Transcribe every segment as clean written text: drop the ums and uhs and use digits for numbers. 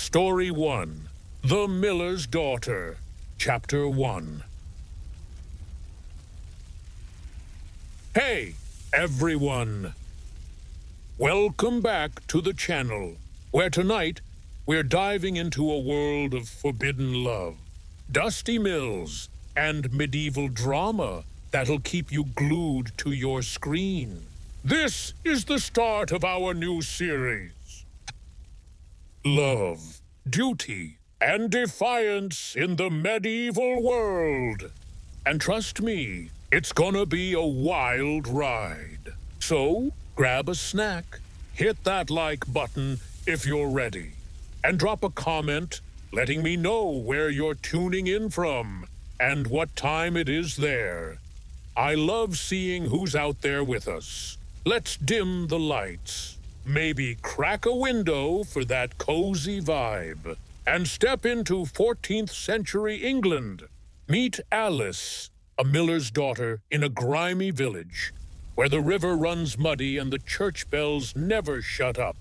Story 1. The Miller's Daughter. Chapter 1. Hey, everyone! Welcome back to the channel, where tonight we're diving into a world of forbidden love, dusty mills, and medieval drama that'll keep you glued to your screen. This is the start of our new series. Love, duty, and defiance in the medieval world. And trust me, it's gonna be a wild ride. So, grab a snack, hit that like button if you're ready, and drop a comment letting me know where you're tuning in from and what time it is there. I love seeing who's out there with us. Let's dim the lights. Maybe crack a window for that cozy vibe, and step into 14th century England. Meet Alice, a miller's daughter in a grimy village, where the river runs muddy and the church bells never shut up.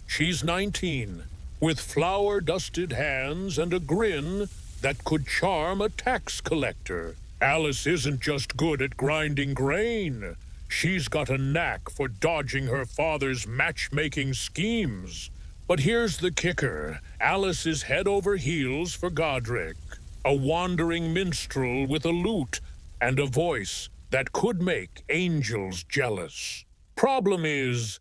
She's 19, with flour-dusted hands and a grin that could charm a tax collector. Alice isn't just good at grinding grain. She's got a knack for dodging her father's matchmaking schemes. But here's the kicker. Alice is head over heels for Godric, a wandering minstrel with a lute and a voice that could make angels jealous. Problem is,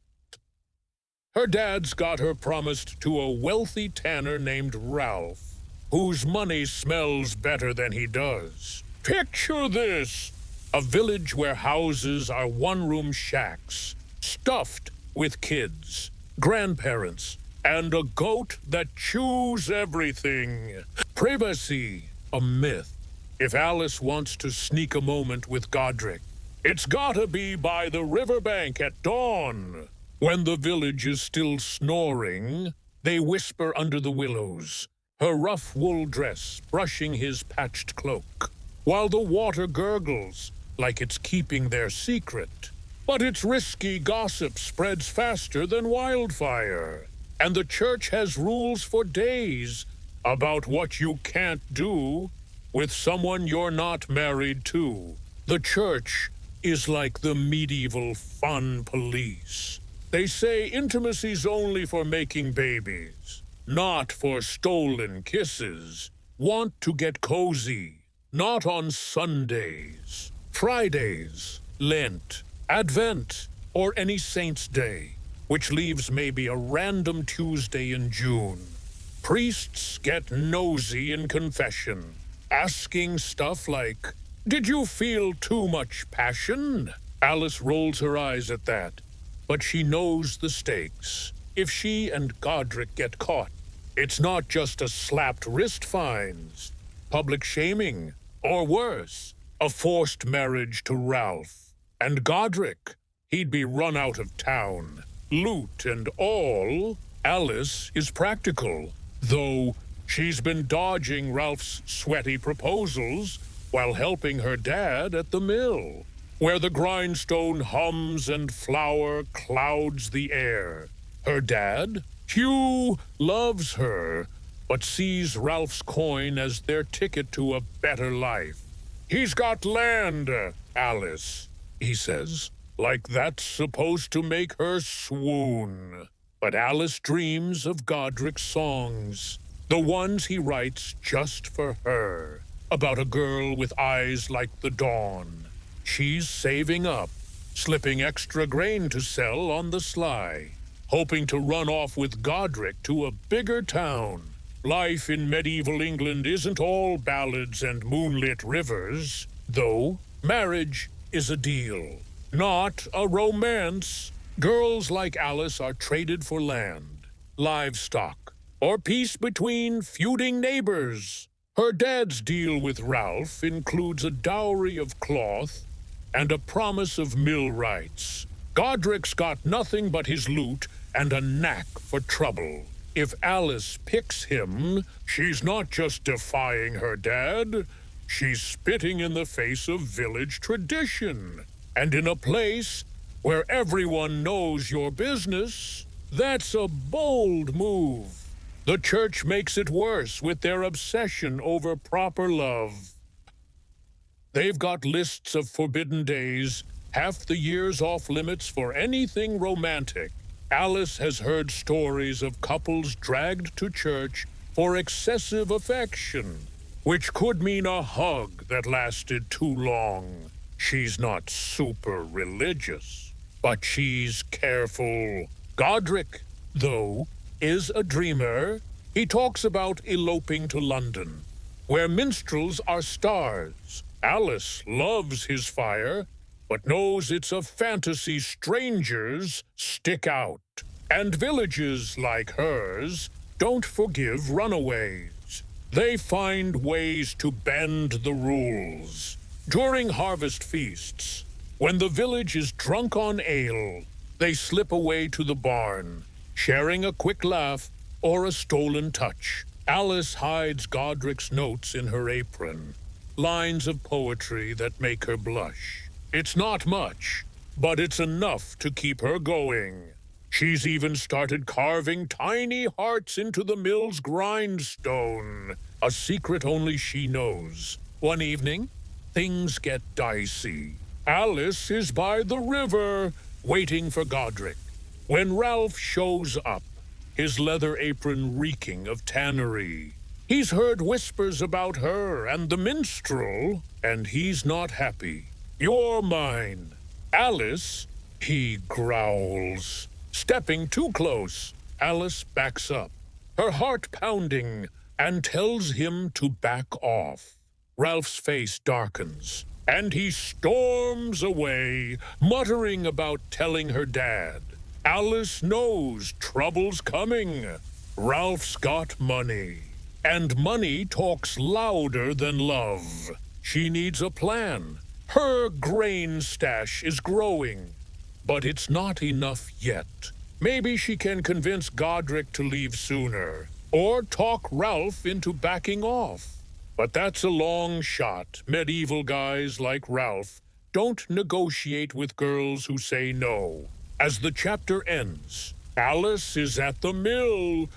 her dad's got her promised to a wealthy tanner named Ralph, whose money smells better than he does. Picture this. A village where houses are one-room shacks, stuffed with kids, grandparents, and a goat that chews everything. Privacy, a myth. If Alice wants to sneak a moment with Godric, it's gotta be by the riverbank at dawn. When the village is still snoring, they whisper under the willows, her rough wool dress brushing his patched cloak, while the water gurgles like it's keeping their secret. But its risky gossip spreads faster than wildfire, and the church has rules for days about what you can't do with someone you're not married to. The church is like the medieval fun police. They say intimacy's only for making babies, not for stolen kisses. Want to get cozy, not on Sundays, Fridays, Lent, Advent, or any saint's day, which leaves maybe a random Tuesday in June. Priests get nosy in confession, asking stuff like, "Did you feel too much passion?" Alice rolls her eyes at that, but she knows the stakes. If she and Godric get caught, it's not just a slapped wrist fines, public shaming, or worse, a forced marriage to Ralph. And Godric, he'd be run out of town. Loot and all. Alice is practical, though she's been dodging Ralph's sweaty proposals while helping her dad at the mill, where the grindstone hums and flour clouds the air. Her dad, Hugh, loves her, but sees Ralph's coin as their ticket to a better life. "He's got land, Alice," he says, like that's supposed to make her swoon. But Alice dreams of Godric's songs, the ones he writes just for her, about a girl with eyes like the dawn. She's saving up, slipping extra grain to sell on the sly, hoping to run off with Godric to a bigger town. Life in medieval England isn't all ballads and moonlit rivers, though marriage is a deal, not a romance. Girls like Alice are traded for land, livestock, or peace between feuding neighbors. Her dad's deal with Ralph includes a dowry of cloth and a promise of mill rights. Godric's got nothing but his lute and a knack for trouble. If Alice picks him, she's not just defying her dad, she's spitting in the face of village tradition. And in a place where everyone knows your business, that's a bold move. The church makes it worse with their obsession over proper love. They've got lists of forbidden days, half the year's off limits for anything romantic. Alice has heard stories of couples dragged to church for excessive affection, which could mean a hug that lasted too long. She's not super religious, but she's careful. Godric, though, is a dreamer. He talks about eloping to London, where minstrels are stars. Alice loves his fire, but knows it's a fantasy strangers stick out. And villages like hers don't forgive runaways. They find ways to bend the rules. During harvest feasts, when the village is drunk on ale, they slip away to the barn, sharing a quick laugh or a stolen touch. Alice hides Godric's notes in her apron, lines of poetry that make her blush. It's not much, but it's enough to keep her going. She's even started carving tiny hearts into the mill's grindstone, a secret only she knows. One evening, things get dicey. Alice is by the river, waiting for Godric, when Ralph shows up, his leather apron reeking of tannery. He's heard whispers about her and the minstrel, and he's not happy. "You're mine, Alice," he growls. Stepping too close, Alice backs up, her heart pounding, and tells him to back off. Ralph's face darkens, and he storms away, muttering about telling her dad. Alice knows trouble's coming. Ralph's got money, and money talks louder than love. She needs a plan. Her grain stash is growing, but it's not enough yet. Maybe she can convince Godric to leave sooner, or talk Ralph into backing off. But that's a long shot. Medieval guys like Ralph don't negotiate with girls who say no. As the chapter ends, Alice is at the mill,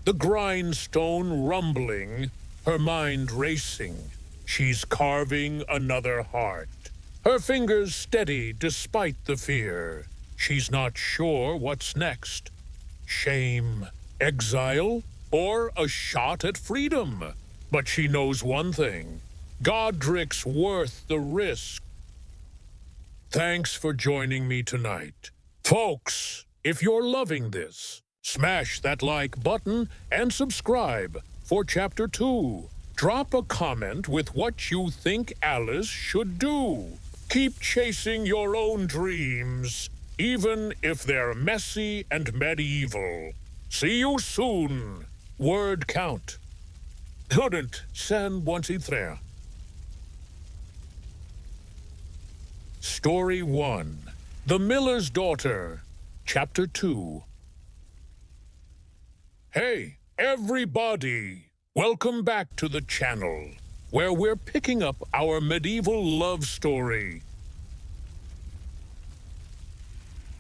the grindstone rumbling, her mind racing. She's carving another heart. Her fingers steady despite the fear. She's not sure what's next. Shame, exile, or a shot at freedom. But she knows one thing: Godric's worth the risk. Thanks for joining me tonight. Folks, if you're loving this, smash that like button and subscribe for Chapter 2. Drop a comment with what you think Alice should do. Keep chasing your own dreams, even if they're messy and medieval. See you soon. Word count. Couldn't send once there. Story 1. The Miller's Daughter, Chapter 2. Hey, everybody! Welcome back to the channel, where we're picking up our medieval love story,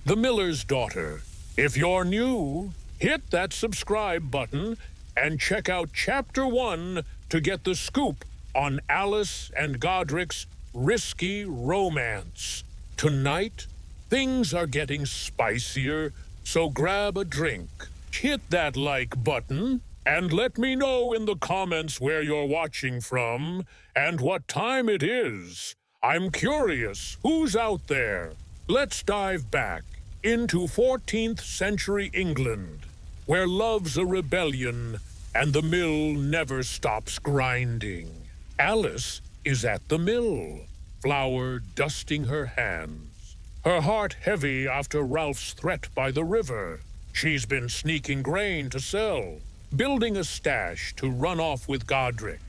The Miller's Daughter. If you're new, hit that subscribe button and check out Chapter 1 to get the scoop on Alice and Godric's risky romance. Tonight, things are getting spicier, so grab a drink, hit that like button, and let me know in the comments where you're watching from and what time it is. I'm curious, who's out there? Let's dive back into 14th century England, where love's a rebellion and the mill never stops grinding. Alice is at the mill, flour dusting her hands, her heart heavy after Ralph's threat by the river. She's been sneaking grain to sell, building a stash to run off with Godric,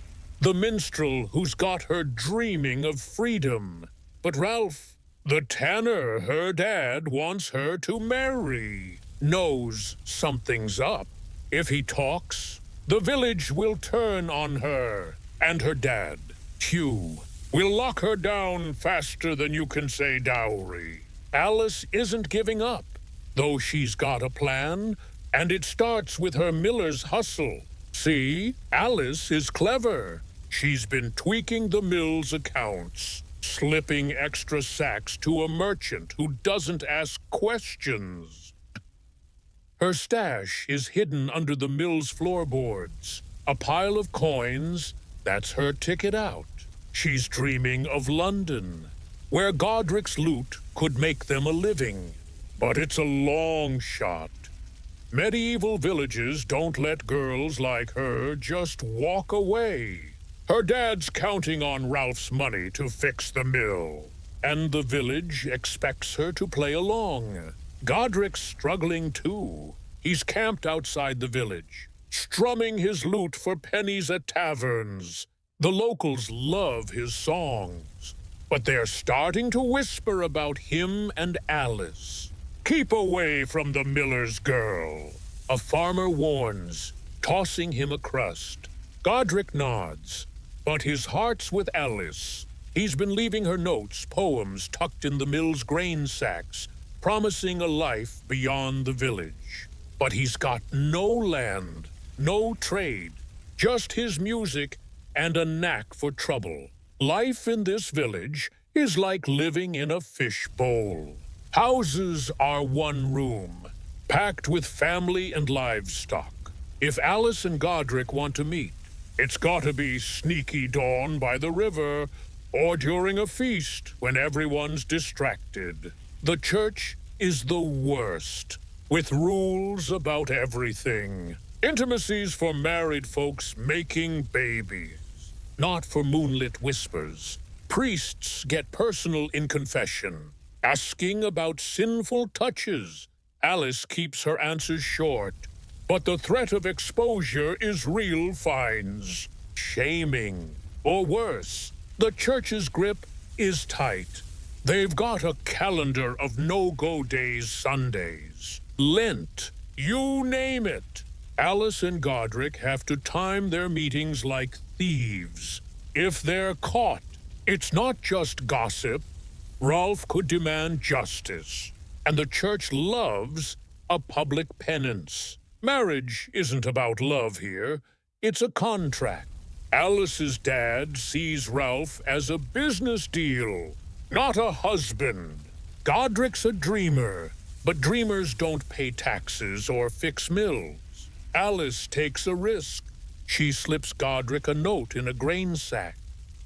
the minstrel who's got her dreaming of freedom. But Ralph, the tanner her dad wants her to marry, knows something's up. If he talks, the village will turn on her, and her dad, Hugh, will lock her down faster than you can say dowry. Alice isn't giving up, though she's got a plan, And it starts with her miller's hustle. See, Alice is clever. She's been tweaking the mill's accounts, slipping extra sacks to a merchant who doesn't ask questions. Her stash is hidden under the mill's floorboards. A pile of coins, that's her ticket out. She's dreaming of London, where Godric's loot could make them a living. But it's a long shot. Medieval villages don't let girls like her just walk away. Her dad's counting on Ralph's money to fix the mill, and the village expects her to play along. Godric's struggling too. He's camped outside the village, strumming his lute for pennies at taverns. The locals love his songs, but they're starting to whisper about him and Alice. Keep away from the miller's girl, a farmer warns, tossing him a crust. Godric nods, but his heart's with Alice. He's been leaving her notes, poems tucked in the mill's grain sacks, promising a life beyond the village. But he's got no land, no trade, just his music and a knack for trouble. Life in this village is like living in a fish bowl. Houses are one room, packed with family and livestock. If Alice and Godric want to meet, it's gotta be sneaky dawn by the river, or during a feast when everyone's distracted. The church is the worst, with rules about everything. Intimacies for married folks making babies, not for moonlit whispers. Priests get personal in confession, asking about sinful touches. Alice keeps her answers short, but the threat of exposure is real fines, shaming, or worse. The church's grip is tight. They've got a calendar of no-go days, Sundays, Lent, you name it. Alice and Godric have to time their meetings like thieves. If they're caught, it's not just gossip. Ralph could demand justice, and the church loves a public penance. Marriage isn't about love here, it's a contract. Alice's dad sees Ralph as a business deal, not a husband. Godric's a dreamer, but dreamers don't pay taxes or fix mills. Alice takes a risk. She slips Godric a note in a grain sack.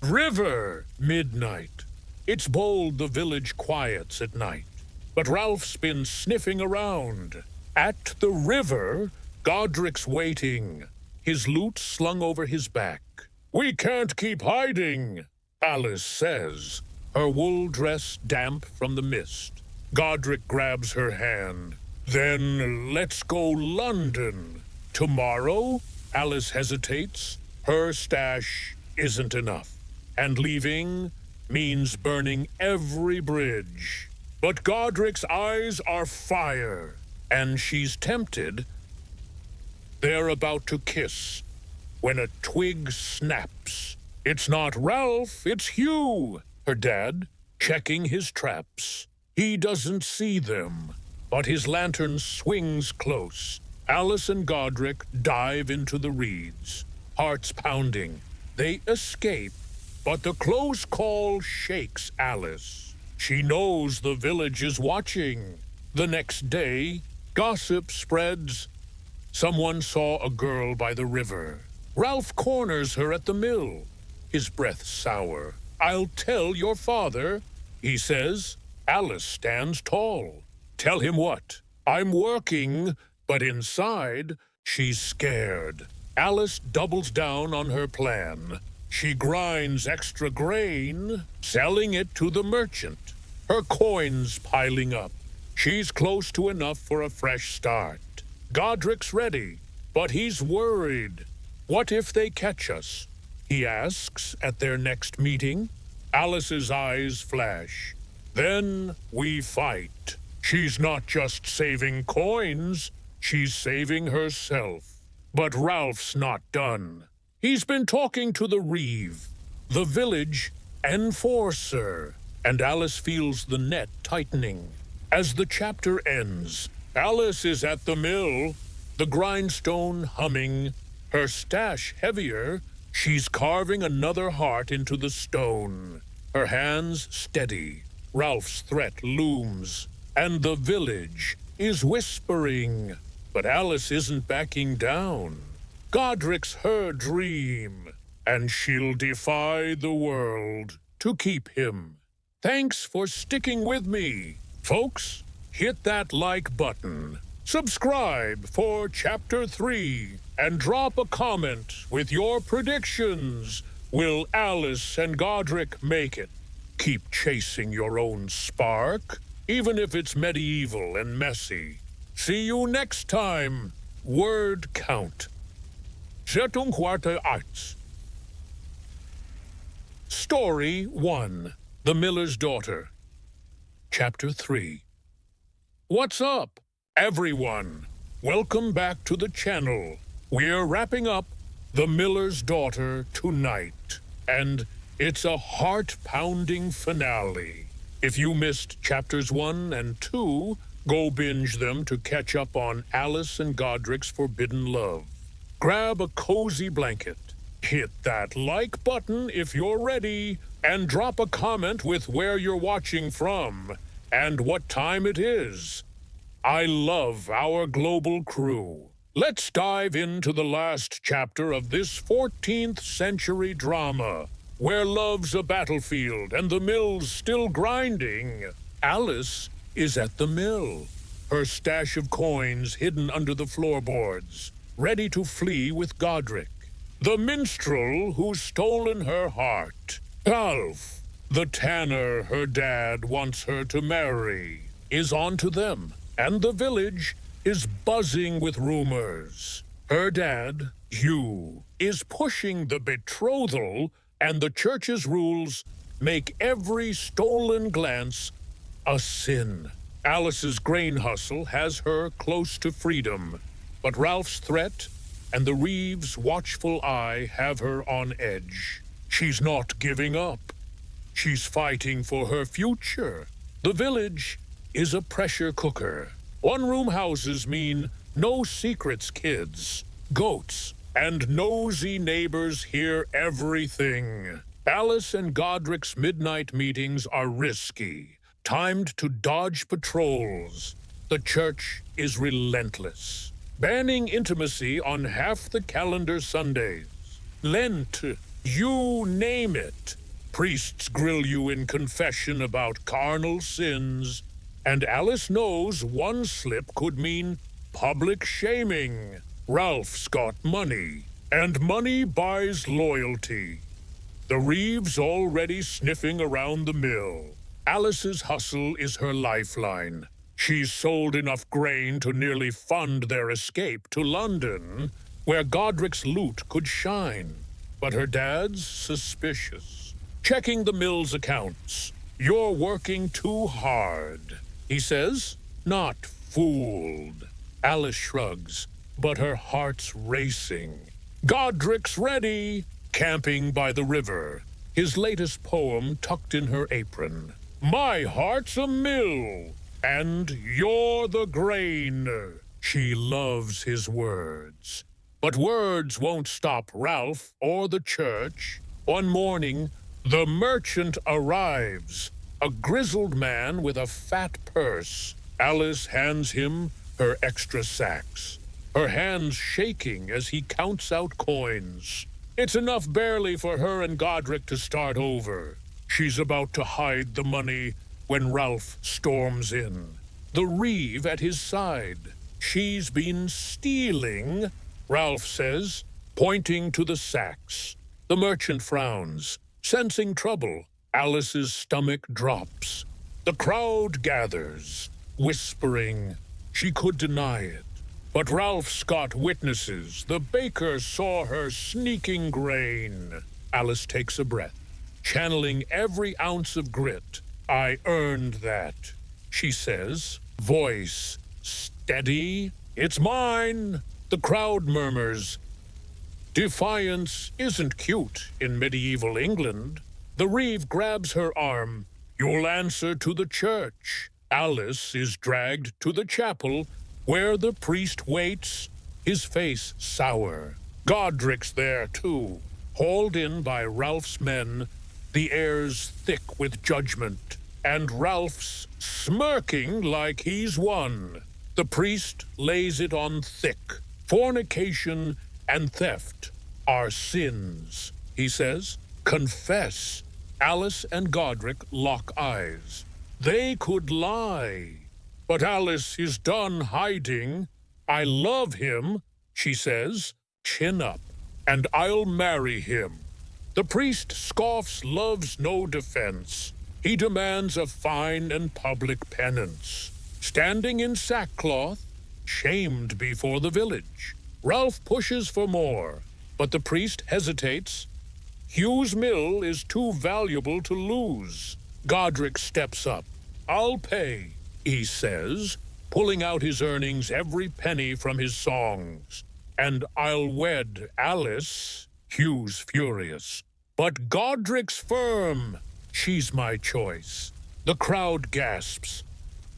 River, midnight. It's bold the village quiets at night, but Ralph's been sniffing around. At the river, Godric's waiting, his lute slung over his back. We can't keep hiding, Alice says, her wool dress damp from the mist. Godric grabs her hand. Then let's go London. Tomorrow? Alice hesitates. Her stash isn't enough, and leaving means burning every bridge. But Godric's eyes are fire, and she's tempted. They're about to kiss when a twig snaps. It's not Ralph, it's Hugh, her dad, checking his traps. He doesn't see them, but his lantern swings close. Alice and Godric dive into the reeds, hearts pounding. They escape, but the close call shakes Alice. She knows the village is watching. The next day, gossip spreads. Someone saw a girl by the river. Ralph corners her at the mill, his breath sour. I'll tell your father, he says. Alice stands tall. Tell him what? I'm working, but inside, she's scared. Alice doubles down on her plan. She grinds extra grain, selling it to the merchant. Her coins piling up. She's close to enough for a fresh start. Godric's ready, but he's worried. What if they catch us? He asks at their next meeting. Alice's eyes flash. Then we fight. She's not just saving coins, she's saving herself. But Ralph's not done. He's been talking to the Reeve, the village enforcer, and Alice feels the net tightening. As the chapter ends, Alice is at the mill, the grindstone humming, her stash heavier, she's carving another heart into the stone. Her hands steady, Ralph's threat looms, and the village is whispering. But Alice isn't backing down. Godric's her dream, and she'll defy the world to keep him. Thanks for sticking with me. Folks, hit that like button, subscribe for Chapter 3, and drop a comment with your predictions. Will Alice and Godric make it? Keep chasing your own spark, even if it's medieval and messy. See you next time. Word count. Arts. Story 1. The Miller's Daughter. Chapter 3. What's up, everyone? Welcome back to the channel. We're wrapping up The Miller's Daughter tonight, and it's a heart-pounding finale. If you missed chapters 1 and 2, go binge them to catch up on Alice and Godric's forbidden love. Grab a cozy blanket, hit that like button if you're ready, and drop a comment with where you're watching from and what time it is. I love our global crew. Let's dive into the last chapter of this 14th century drama, where love's a battlefield and the mill's still grinding. Alice is at the mill, her stash of coins hidden under the floorboards, ready to flee with Godric, the minstrel who's stolen her heart. Alf, the tanner her dad wants her to marry, is on to them, and the village is buzzing with rumors. Her dad, Hugh, is pushing the betrothal, and the church's rules make every stolen glance a sin. Alice's grain hustle has her close to freedom, but Ralph's threat and the Reeves' watchful eye have her on edge. She's not giving up. She's fighting for her future. The village is a pressure cooker. One-room houses mean no secrets, kids. Goats and nosy neighbors hear everything. Alice and Godric's midnight meetings are risky, timed to dodge patrols. The church is relentless, banning intimacy on half the calendar Sundays. Lent, you name it. Priests grill you in confession about carnal sins, and Alice knows one slip could mean public shaming. Ralph's got money, and money buys loyalty. The Reeves already sniffing around the mill. Alice's hustle is her lifeline. She's sold enough grain to nearly fund their escape to London, where Godric's loot could shine. But her dad's suspicious. Checking the mill's accounts. You're working too hard, he says. Not fooled. Alice shrugs, but her heart's racing. Godric's ready, camping by the river, his latest poem tucked in her apron. My heart's a mill, and you're the grain. She loves his words. But words won't stop Ralph or the church. One morning, the merchant arrives, a grizzled man with a fat purse. Alice hands him her extra sacks, her hands shaking as he counts out coins. It's enough barely for her and Godric to start over. She's about to hide the money when Ralph storms in, the Reeve at his side. She's been stealing, Ralph says, pointing to the sacks. The merchant frowns, sensing trouble. Alice's stomach drops. The crowd gathers, whispering. She could deny it, but Ralph's got witnesses. The baker saw her sneaking grain. Alice takes a breath, channeling every ounce of grit. I earned that, she says, voice steady. It's mine. The crowd murmurs. Defiance isn't cute in medieval England. The Reeve grabs her arm. You'll answer to the church. Alice is dragged to the chapel, where the priest waits, his face sour. Godric's there, too, hauled in by Ralph's men, the air's thick with judgment, and Ralph's smirking like he's won. The priest lays it on thick. Fornication and theft are sins, he says. Confess. Alice and Godric lock eyes. They could lie, but Alice is done hiding. I love him, she says, chin up, and I'll marry him. The priest scoffs love's no defense. He demands a fine and public penance. Standing in sackcloth, shamed before the village. Ralph pushes for more, but the priest hesitates. Hugh's mill is too valuable to lose. Godric steps up. I'll pay, he says, pulling out his earnings, every penny from his songs. And I'll wed Alice. Hugh's furious. But Godric's firm. She's my choice. The crowd gasps.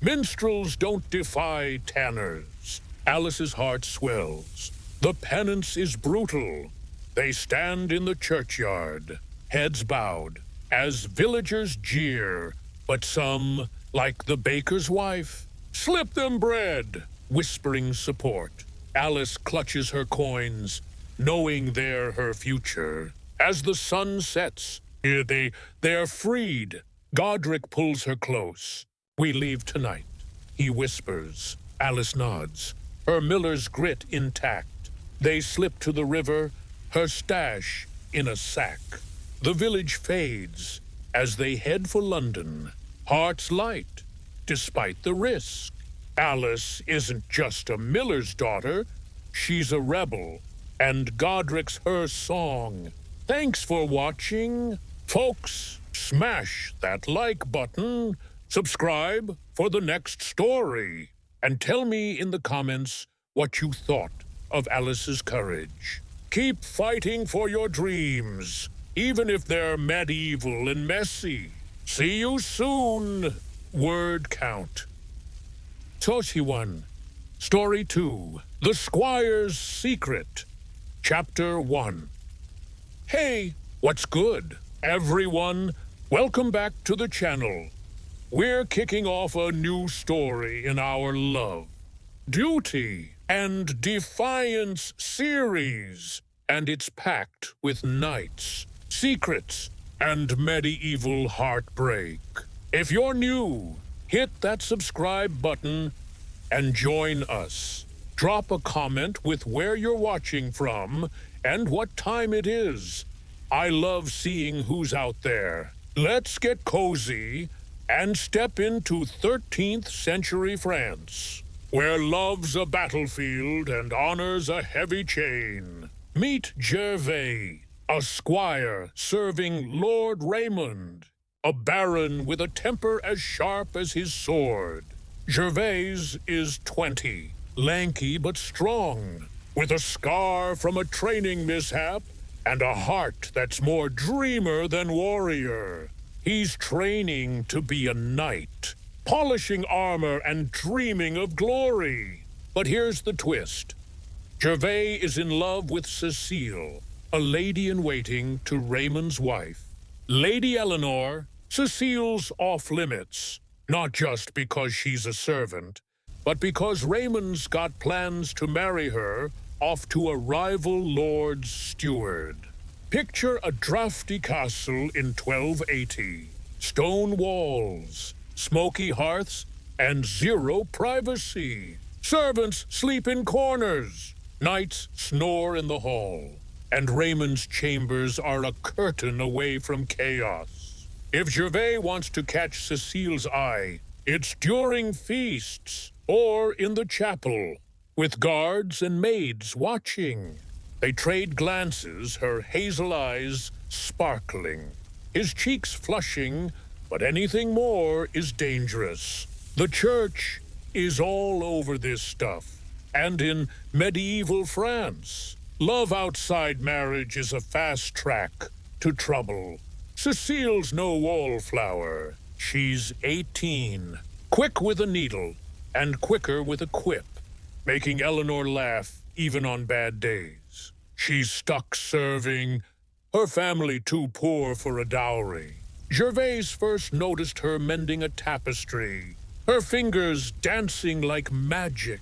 Minstrels don't defy tanners. Alice's heart swells. The penance is brutal. They stand in the churchyard, heads bowed, as villagers jeer. But some, like the baker's wife, slip them bread, whispering support. Alice clutches her coins, knowing they're her future. As the sun sets, they're freed. Godric pulls her close. We leave tonight, he whispers. Alice nods, her miller's grit intact. They slip to the river, her stash in a sack. The village fades as they head for London, hearts light, despite the risk. Alice isn't just a miller's daughter, she's a rebel, and Godric's her song. Thanks for watching. Folks, smash that like button, subscribe for the next story, and tell me in the comments what you thought of Alice's courage. Keep fighting for your dreams, even if they're medieval and messy. See you soon. Word count. Toshiwan. Story 2. The Squire's Secret. Chapter 1. Hey, what's good, everyone? Welcome back to the channel. We're kicking off a new story in our love, duty, and Defiance series. And it's packed with knights, secrets, and medieval heartbreak. If you're new, hit that subscribe button and join us. Drop a comment with where you're watching from and what time it is. I love seeing who's out there. Let's get cozy and step into 13th century France, where love's a battlefield and honor's a heavy chain. Meet Gervais, a squire serving Lord Raymond, a baron with a temper as sharp as his sword. Gervais is 20, lanky but strong, with a scar from a training mishap and a heart that's more dreamer than warrior. He's training to be a knight, polishing armor and dreaming of glory. But here's the twist. Gervais is in love with Cecile, a lady-in-waiting to Raymond's wife. Lady Eleanor, Cecile's off-limits, not just because she's a servant, but because Raymond's got plans to marry her off to a rival lord's steward. Picture a drafty castle in 1280. Stone walls, smoky hearths, and zero privacy. Servants sleep in corners. Knights snore in the hall. And Raymond's chambers are a curtain away from chaos. If Gervais wants to catch Cecile's eye, it's during feasts or in the chapel, with guards and maids watching. They trade glances, her hazel eyes sparkling, his cheeks flushing, but anything more is dangerous. The church is all over this stuff, and in medieval France, love outside marriage is a fast track to trouble. Cecile's no wallflower. She's 18, quick with a needle, and quicker with a quip, making Eleanor laugh even on bad days. She's stuck serving, her family too poor for a dowry. Gervais first noticed her mending a tapestry, her fingers dancing like magic.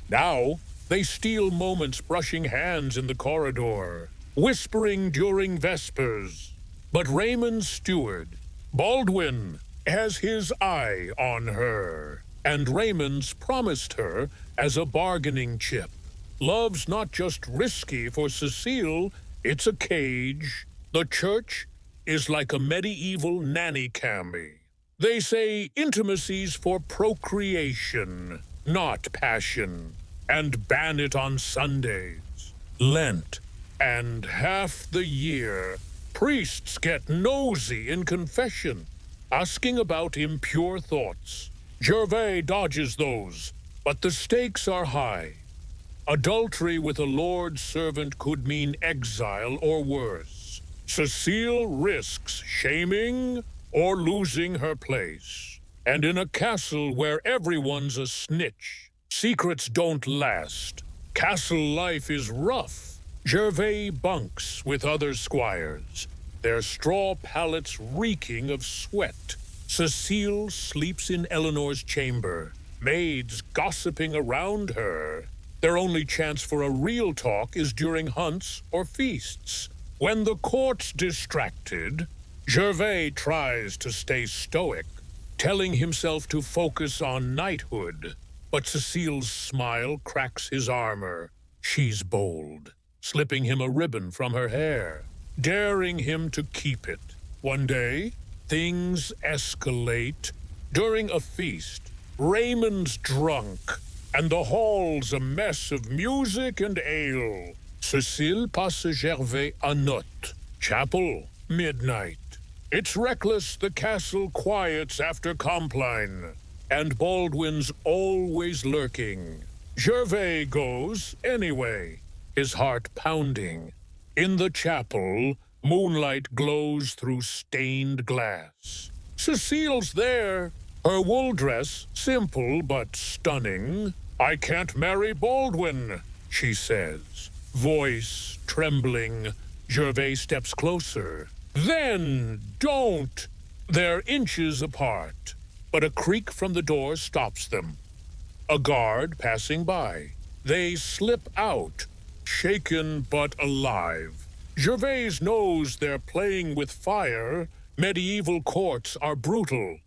Now, they steal moments brushing hands in the corridor, whispering during vespers. But Raymond's steward, Baldwin, has his eye on her, and Raymond's promised her as a bargaining chip. Love's not just risky for Cecile, it's a cage. The church is like a medieval nanny cami. They say intimacy's for procreation, not passion, and ban it on Sundays, Lent, and half the year. Priests get nosy in confession, asking about impure thoughts. Gervais dodges those, but the stakes are high. Adultery with a Lord's servant could mean exile or worse. Cecile risks shaming or losing her place. And in a castle where everyone's a snitch, secrets don't last. Castle life is rough. Gervais bunks with other squires, their straw pallets reeking of sweat. Cecile sleeps in Eleanor's chamber, maids gossiping around her. Their only chance for a real talk is during hunts or feasts. When the court's distracted, Gervais tries to stay stoic, telling himself to focus on knighthood. But Cecile's smile cracks his armor. She's bold, slipping him a ribbon from her hair, daring him to keep it. One day, things escalate. During a feast, Raymond's drunk, and the hall's a mess of music and ale. Cecile passe Gervais a note. Chapel, midnight. It's reckless, the castle quiets after Compline, and Baldwin's always lurking. Gervais goes anyway, his heart pounding. In the chapel, moonlight glows through stained glass. Cecile's there, her wool dress simple but stunning. "I can't marry Baldwin," she says, voice trembling. Gervais steps closer. "Then don't!" They're inches apart, but a creak from the door stops them. A guard passing by. They slip out, shaken but alive. Gervais knows they're playing with fire. Medieval courts are brutal.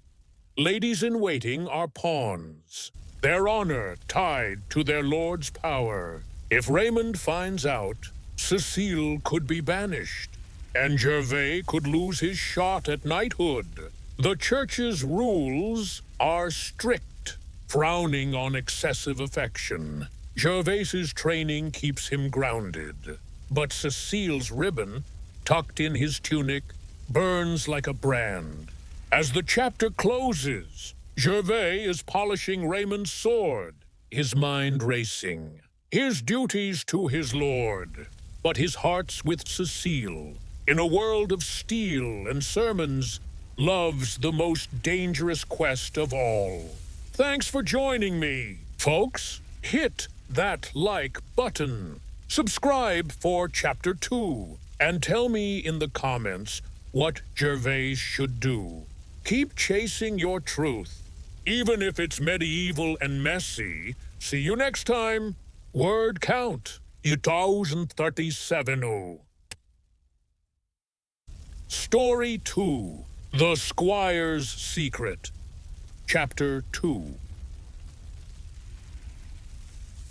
Ladies in waiting are pawns, their honor tied to their lord's power. If Raymond finds out, Cecile could be banished, and Gervais could lose his shot at knighthood. The church's rules are strict, frowning on excessive affection. Gervais's training keeps him grounded, but Cecile's ribbon, tucked in his tunic, burns like a brand. As the chapter closes, Gervais is polishing Raymond's sword, his mind racing. His duties to his lord, but his heart's with Cecile. In a world of steel and sermons, love's the most dangerous quest of all. Thanks for joining me, folks. Hit that like button. Subscribe for Chapter 2, and tell me in the comments what Gervais should do. Keep chasing your truth, even if it's medieval and messy. See you next time. Word count, 1037. Story 2, The Squire's Secret. Chapter 2.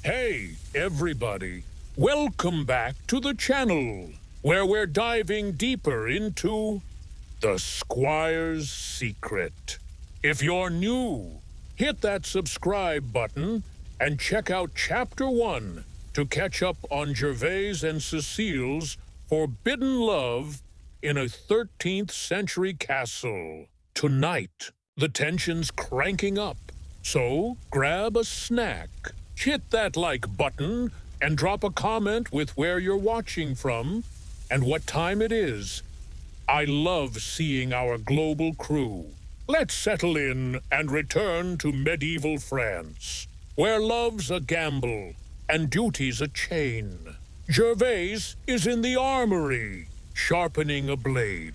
Hey, everybody. Welcome back to the channel, where we're diving deeper into The Squire's Secret. If you're new, hit that subscribe button and check out Chapter 1 to catch up on Gervais and Cecile's forbidden love in a 13th century castle. Tonight, the tension's cranking up, so grab a snack, hit that like button, and drop a comment with where you're watching from and what time it is. I love seeing our global crew. Let's settle in and return to medieval France, where love's a gamble and duty's a chain. Gervais is in the armory, sharpening a blade.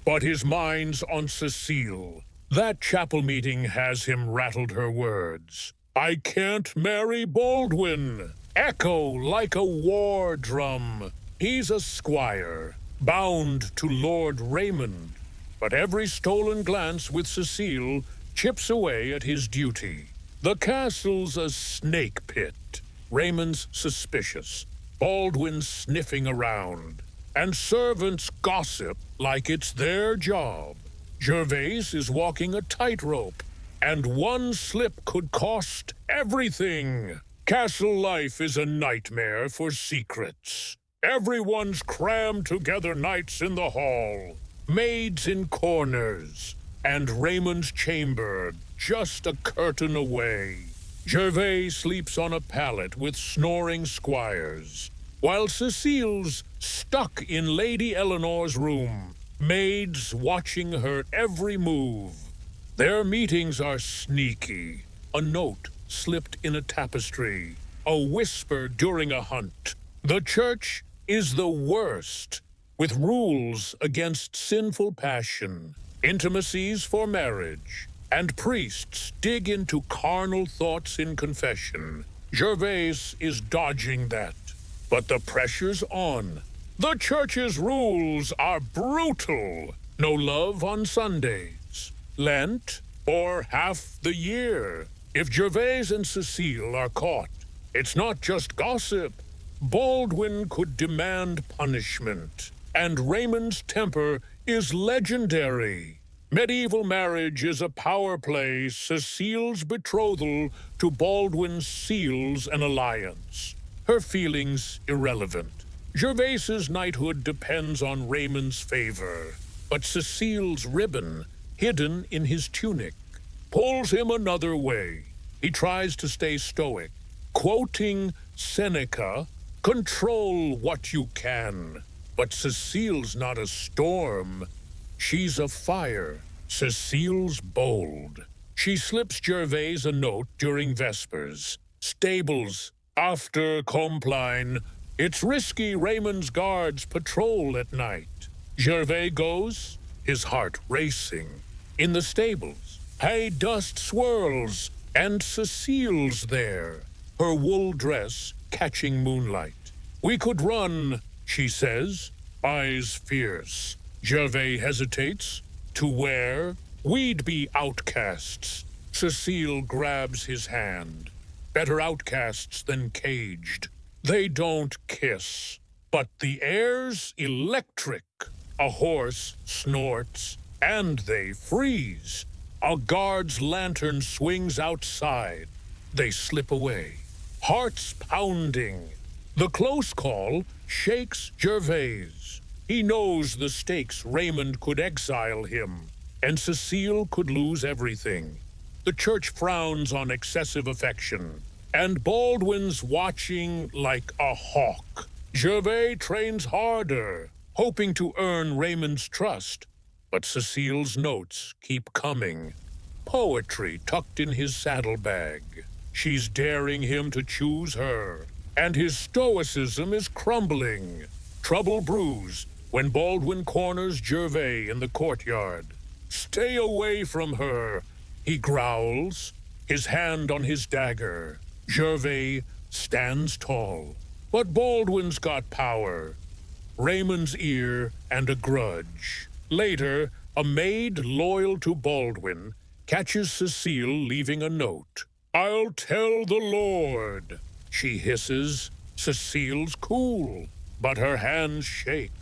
But his mind's on Cecile. That chapel meeting has him rattled her words. I can't marry Baldwin. Echo like a war drum. He's a squire, bound to Lord Raymond. But every stolen glance with Cecile chips away at his duty. The castle's a snake pit. Raymond's suspicious. Baldwin's sniffing around. And servants gossip like it's their job. Gervais is walking a tightrope, and one slip could cost everything. Castle life is a nightmare for secrets. Everyone's crammed together nights in the hall, maids in corners, and Raymond's chamber just a curtain away. Gervais sleeps on a pallet with snoring squires, while Cecile's stuck in Lady Eleanor's room, maids watching her every move. Their meetings are sneaky. A note slipped in a tapestry, a whisper during a hunt. The church is the worst, with rules against sinful passion, intimacies for marriage, and priests dig into carnal thoughts in confession. Gervais is dodging that, but the pressure's on. The church's rules are brutal. No love on Sundays, Lent, or half the year. If Gervais and Cecile are caught, it's not just gossip. Baldwin could demand punishment, and Raymond's temper is legendary. Medieval marriage is a power play. Cecile's betrothal to Baldwin seals an alliance. Her feelings irrelevant. Gervais's knighthood depends on Raymond's favor, but Cecile's ribbon, hidden in his tunic, pulls him another way. He tries to stay stoic, quoting Seneca, "Control what you can." But Cecile's not a storm. She's a fire. Cecile's bold. She slips Gervais a note during Vespers. Stables, after Compline. It's risky. Raymond's guards patrol at night. Gervais goes, his heart racing. In the stables, hay dust swirls, and Cecile's there, her wool dress catching moonlight. "We could run," she says, eyes fierce. Gervais hesitates. To where? We'd be outcasts. Cecile grabs his hand. Better outcasts than caged. They don't kiss. But the air's electric. A horse snorts, and they freeze. A guard's lantern swings outside. They slip away. Hearts pounding. The close call shakes Gervais. He knows the stakes. Raymond could exile him, and Cecile could lose everything. The church frowns on excessive affection, and Baldwin's watching like a hawk. Gervais trains harder, hoping to earn Raymond's trust, but Cecile's notes keep coming. Poetry tucked in his saddlebag. She's daring him to choose her, and his stoicism is crumbling. Trouble brews when Baldwin corners Gervais in the courtyard. "Stay away from her," he growls, his hand on his dagger. Gervais stands tall, but Baldwin's got power. Raymond's ear and a grudge. Later, a maid loyal to Baldwin catches Cecile leaving a note. "I'll tell the Lord," she hisses. Cecile's cool, but her hands shake.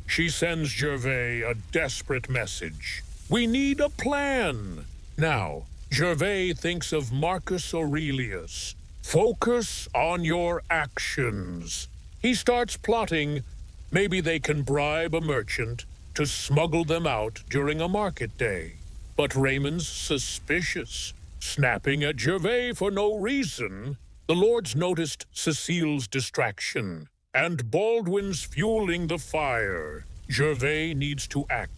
She sends Gervais a desperate message. "We need a plan." Now, Gervais thinks of Marcus Aurelius. Focus on your actions. He starts plotting. Maybe they can bribe a merchant to smuggle them out during a market day. But Raymond's suspicious, snapping at Gervais for no reason. The lords noticed Cecile's distraction, and Baldwin's fueling the fire. Gervais needs to act,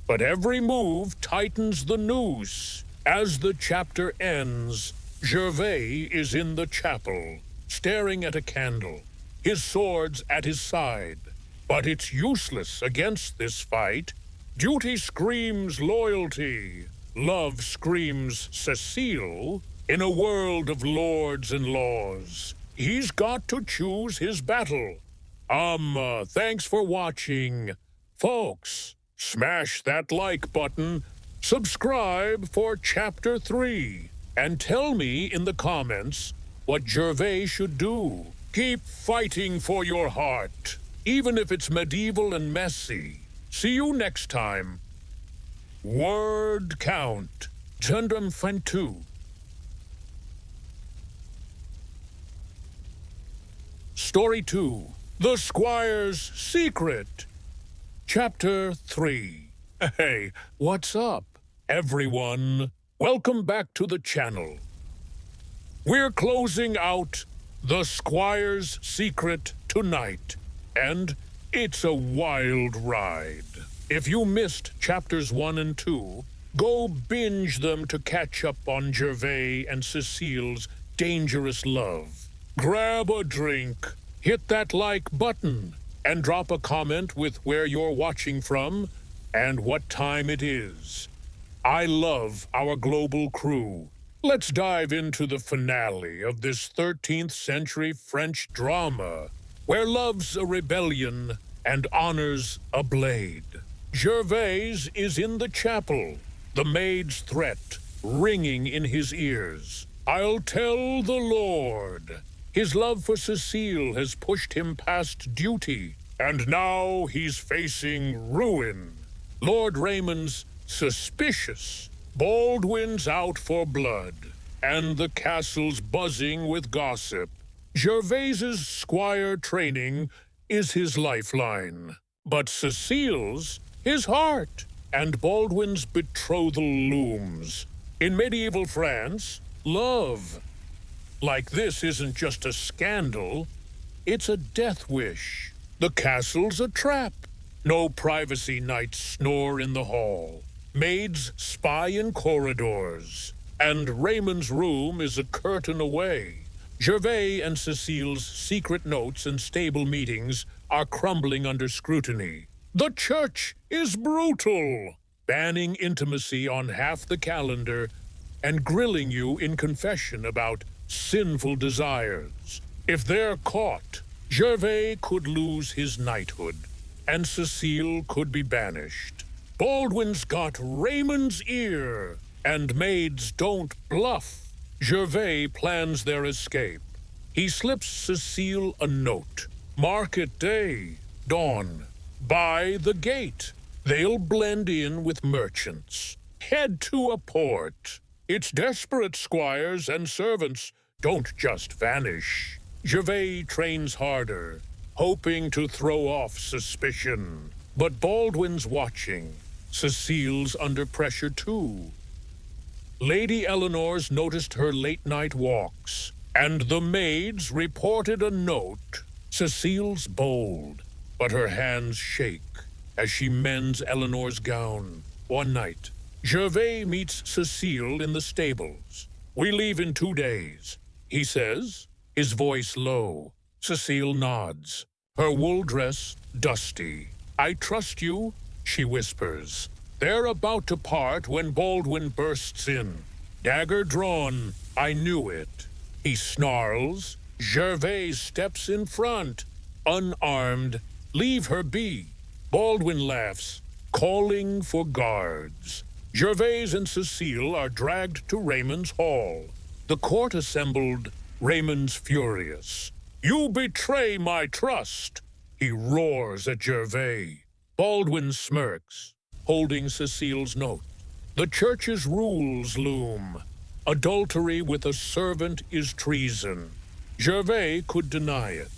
but every move tightens the noose. As the chapter ends, Gervais is in the chapel, staring at a candle, his swords at his side. But it's useless against this fight. Duty screams loyalty. Love screams Cecile. In a world of lords and laws, he's got to choose his battle. Thanks for watching. Folks, smash that like button, subscribe for Chapter 3, and tell me in the comments what Gervais should do. Keep fighting for your heart, even if it's medieval and messy. See you next time. Word count. Gundam Fantu. Story 2. The Squire's Secret. Chapter 3. Hey, what's up, everyone? Welcome back to the channel. We're closing out The Squire's Secret tonight, and it's a wild ride. If you missed chapters 1 and 2, go binge them to catch up on Gervais and Cecile's dangerous love. Grab a drink, hit that like button, and drop a comment with where you're watching from and what time it is. I love our global crew. Let's dive into the finale of this 13th century French drama, where love's a rebellion and honor's a blade. Gervais is in the chapel, the maid's threat ringing in his ears. I'll tell the Lord. His love for Cecile has pushed him past duty, and now he's facing ruin. Lord Raymond's suspicious. Baldwin's out for blood, and the castle's buzzing with gossip. Gervais's squire training is his lifeline, but Cecile's his heart, and Baldwin's betrothal looms. In medieval France, love like this isn't just a scandal, it's a death wish. The castle's a trap. No privacy nights snore in the hall. Maids spy in corridors. And Raymond's room is a curtain away. Gervais and Cecile's secret notes and stable meetings are crumbling under scrutiny. The church is brutal, banning intimacy on half the calendar and grilling you in confession about sinful desires. If they're caught, Gervais could lose his knighthood, and Cecile could be banished. Baldwin's got Raymond's ear, and maids don't bluff. Gervais plans their escape. He slips Cecile a note. Market day, dawn. By the gate. They'll blend in with merchants. Head to a port. It's desperate, squires and servants don't just vanish. Gervais trains harder, hoping to throw off suspicion. But Baldwin's watching. Cecile's under pressure too. Lady Eleanor's noticed her late-night walks, and the maids reported a note. Cecile's bold, but her hands shake as she mends Eleanor's gown. One night, Gervais meets Cecile in the stables. We leave in 2 days, he says, his voice low. Cecile nods, her wool dress dusty. I trust you, she whispers. They're about to part when Baldwin bursts in. Dagger drawn, I knew it. He snarls. Gervais steps in front, unarmed. Leave her be. Baldwin laughs, calling for guards. Gervais and Cecile are dragged to Raymond's hall. The court assembled. Raymond's furious. You betray my trust. He roars at Gervais. Baldwin smirks, holding Cecile's note. The church's rules loom. Adultery with a servant is treason. Gervais could deny it,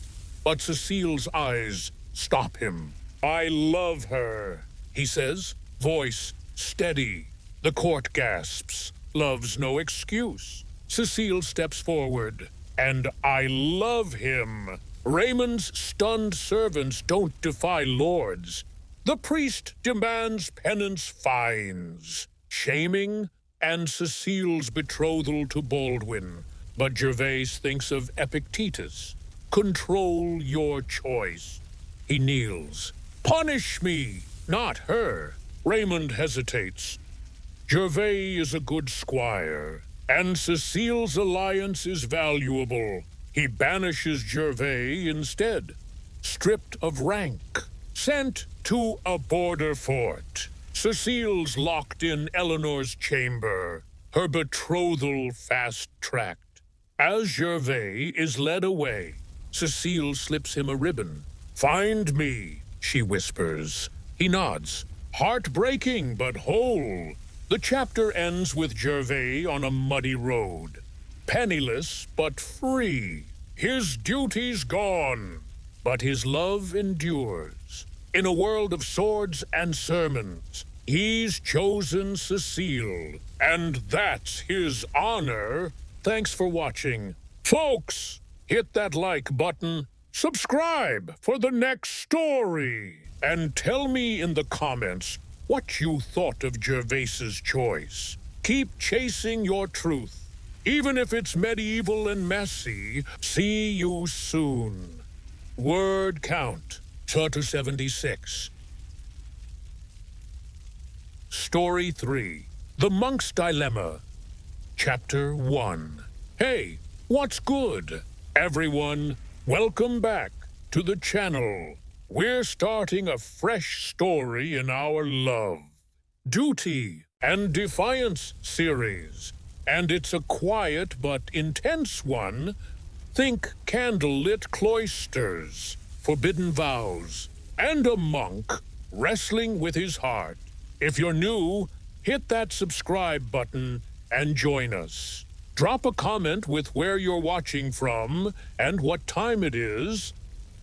but Cecile's eyes stop him. I love her, he says, voice steady. The court gasps. Love's no excuse. Cecile steps forward. And I love him. Raymond's stunned servants don't defy lords. The priest demands penance fines, shaming, and Cecile's betrothal to Baldwin. But Gervais thinks of Epictetus. Control your choice. He kneels. Punish me, not her. Raymond hesitates. Gervais is a good squire, and Cecile's alliance is valuable. He banishes Gervais instead, stripped of rank, sent to a border fort. Cecile's locked in Eleanor's chamber, her betrothal fast-tracked. As Gervais is led away, Cecile slips him a ribbon. "Find me," she whispers. He nods. Heartbreaking, but whole. The chapter ends with Gervais on a muddy road. Penniless, but free. His duty's gone, but his love endures. In a world of swords and sermons, he's chosen Cecile, and that's his honor. Thanks for watching. Folks, hit that like button, subscribe for the next story, and tell me in the comments what you thought of Gervais's choice. Keep chasing your truth, even if it's medieval and messy. See you soon. Word count, 76. Story 3, The Monk's Dilemma. Chapter 1. Hey, what's good? Everyone, welcome back to the channel. We're starting a fresh story in our love, duty, and defiance series. And it's a quiet but intense one. Think candlelit cloisters, forbidden vows, and a monk wrestling with his heart. If you're new, hit that subscribe button and join us. Drop a comment with where you're watching from and what time it is.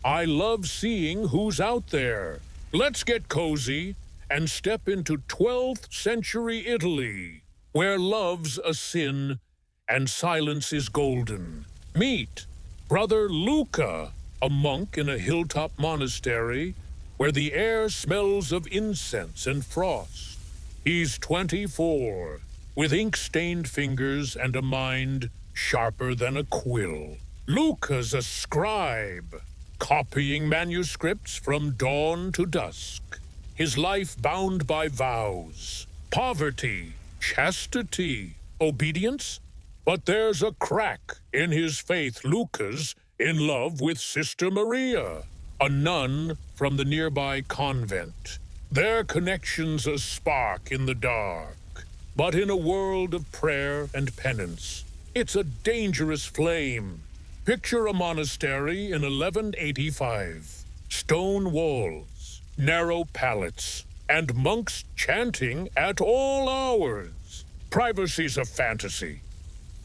I love seeing who's out there. Let's get cozy and step into 12th century Italy, where love's a sin and silence is golden. Meet Brother Luca, a monk in a hilltop monastery where the air smells of incense and frost. He's 24, with ink-stained fingers and a mind sharper than a quill. Luca's a scribe, copying manuscripts from dawn to dusk. His life bound by vows, poverty, chastity, obedience. But there's a crack in his faith. Luca's in love with Sister Maria, a nun from the nearby convent. Their connection's a spark in the dark. But in a world of prayer and penance, it's a dangerous flame. Picture a monastery in 1185. Stone walls, narrow pallets, and monks chanting at all hours. Privacy's a fantasy.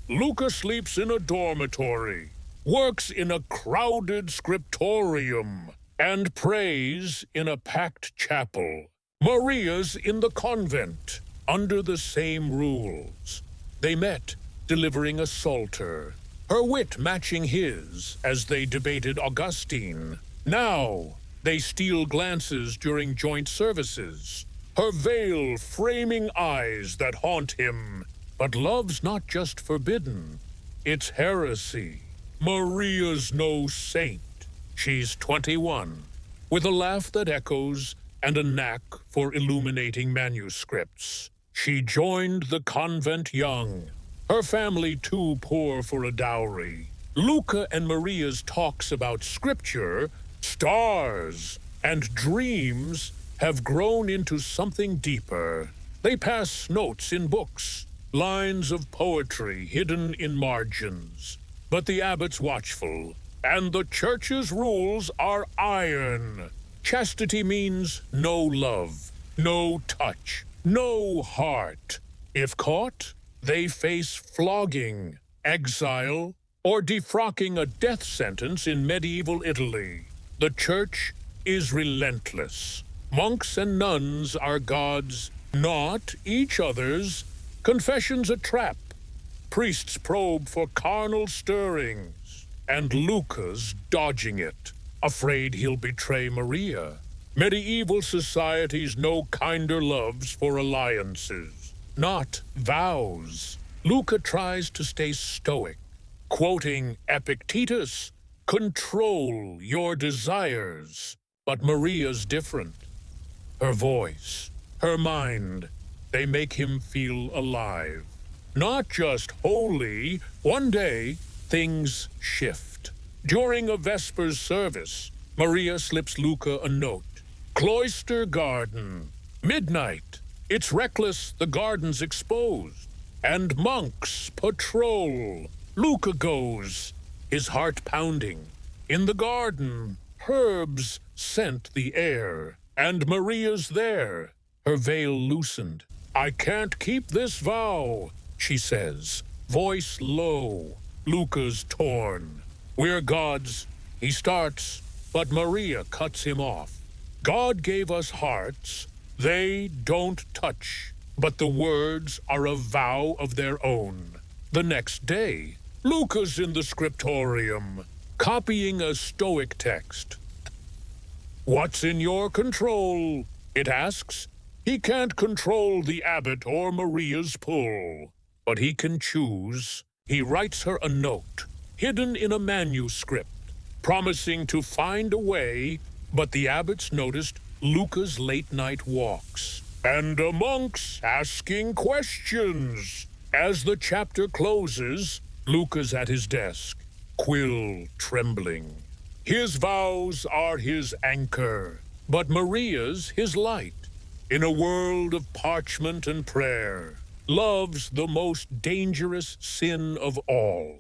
Luca sleeps in a dormitory, works in a crowded scriptorium, and prays in a packed chapel. Maria's in the convent, under the same rules. They met, delivering a psalter, her wit matching his as they debated Augustine. Now they steal glances during joint services, her veil framing eyes that haunt him. But love's not just forbidden, it's heresy. Maria's no saint. She's 21, with a laugh that echoes and a knack for illuminating manuscripts. She joined the convent young, her family too poor for a dowry. Luca and Maria's talks about scripture, stars, and dreams have grown into something deeper. They pass notes in books, lines of poetry hidden in margins. But the abbot's watchful, and the church's rules are iron. Chastity means no love, no touch, no heart. If caught, they face flogging, exile, or defrocking a death sentence in medieval Italy. The church is relentless. Monks and nuns are gods, not each other's. Confession's a trap. Priests probe for carnal stirrings, and Luca's dodging it, afraid he'll betray Maria. Medieval societies know kinder loves for alliances, not vows. Luca tries to stay stoic, Quoting Epictetus, control your desires. But Maria's different. Her voice, her mind, they make him feel alive. Not just holy. One day, things shift. During a Vespers service, Maria slips Luca a note. Cloister garden. Midnight. It's reckless, the garden's exposed. And monks patrol. Luca goes, his heart pounding. In the garden, herbs scent the air. And Maria's there, her veil loosened. I can't keep this vow, she says, voice low. Luca's torn. We're gods, he starts, but Maria cuts him off. God gave us hearts, they don't touch, but the words are a vow of their own. The next day, Luca's in the scriptorium, copying a Stoic text. What's in your control? It asks. He can't control the abbot or Maria's pull, but he can choose. He writes her a note, hidden in a manuscript, promising to find a way, but the abbot's noticed Luca's late-night walks, and a monk's asking questions. As the chapter closes, Luca's at his desk, quill trembling. His vows are his anchor, but Maria's his light. In a world of parchment and prayer, love's the most dangerous sin of all.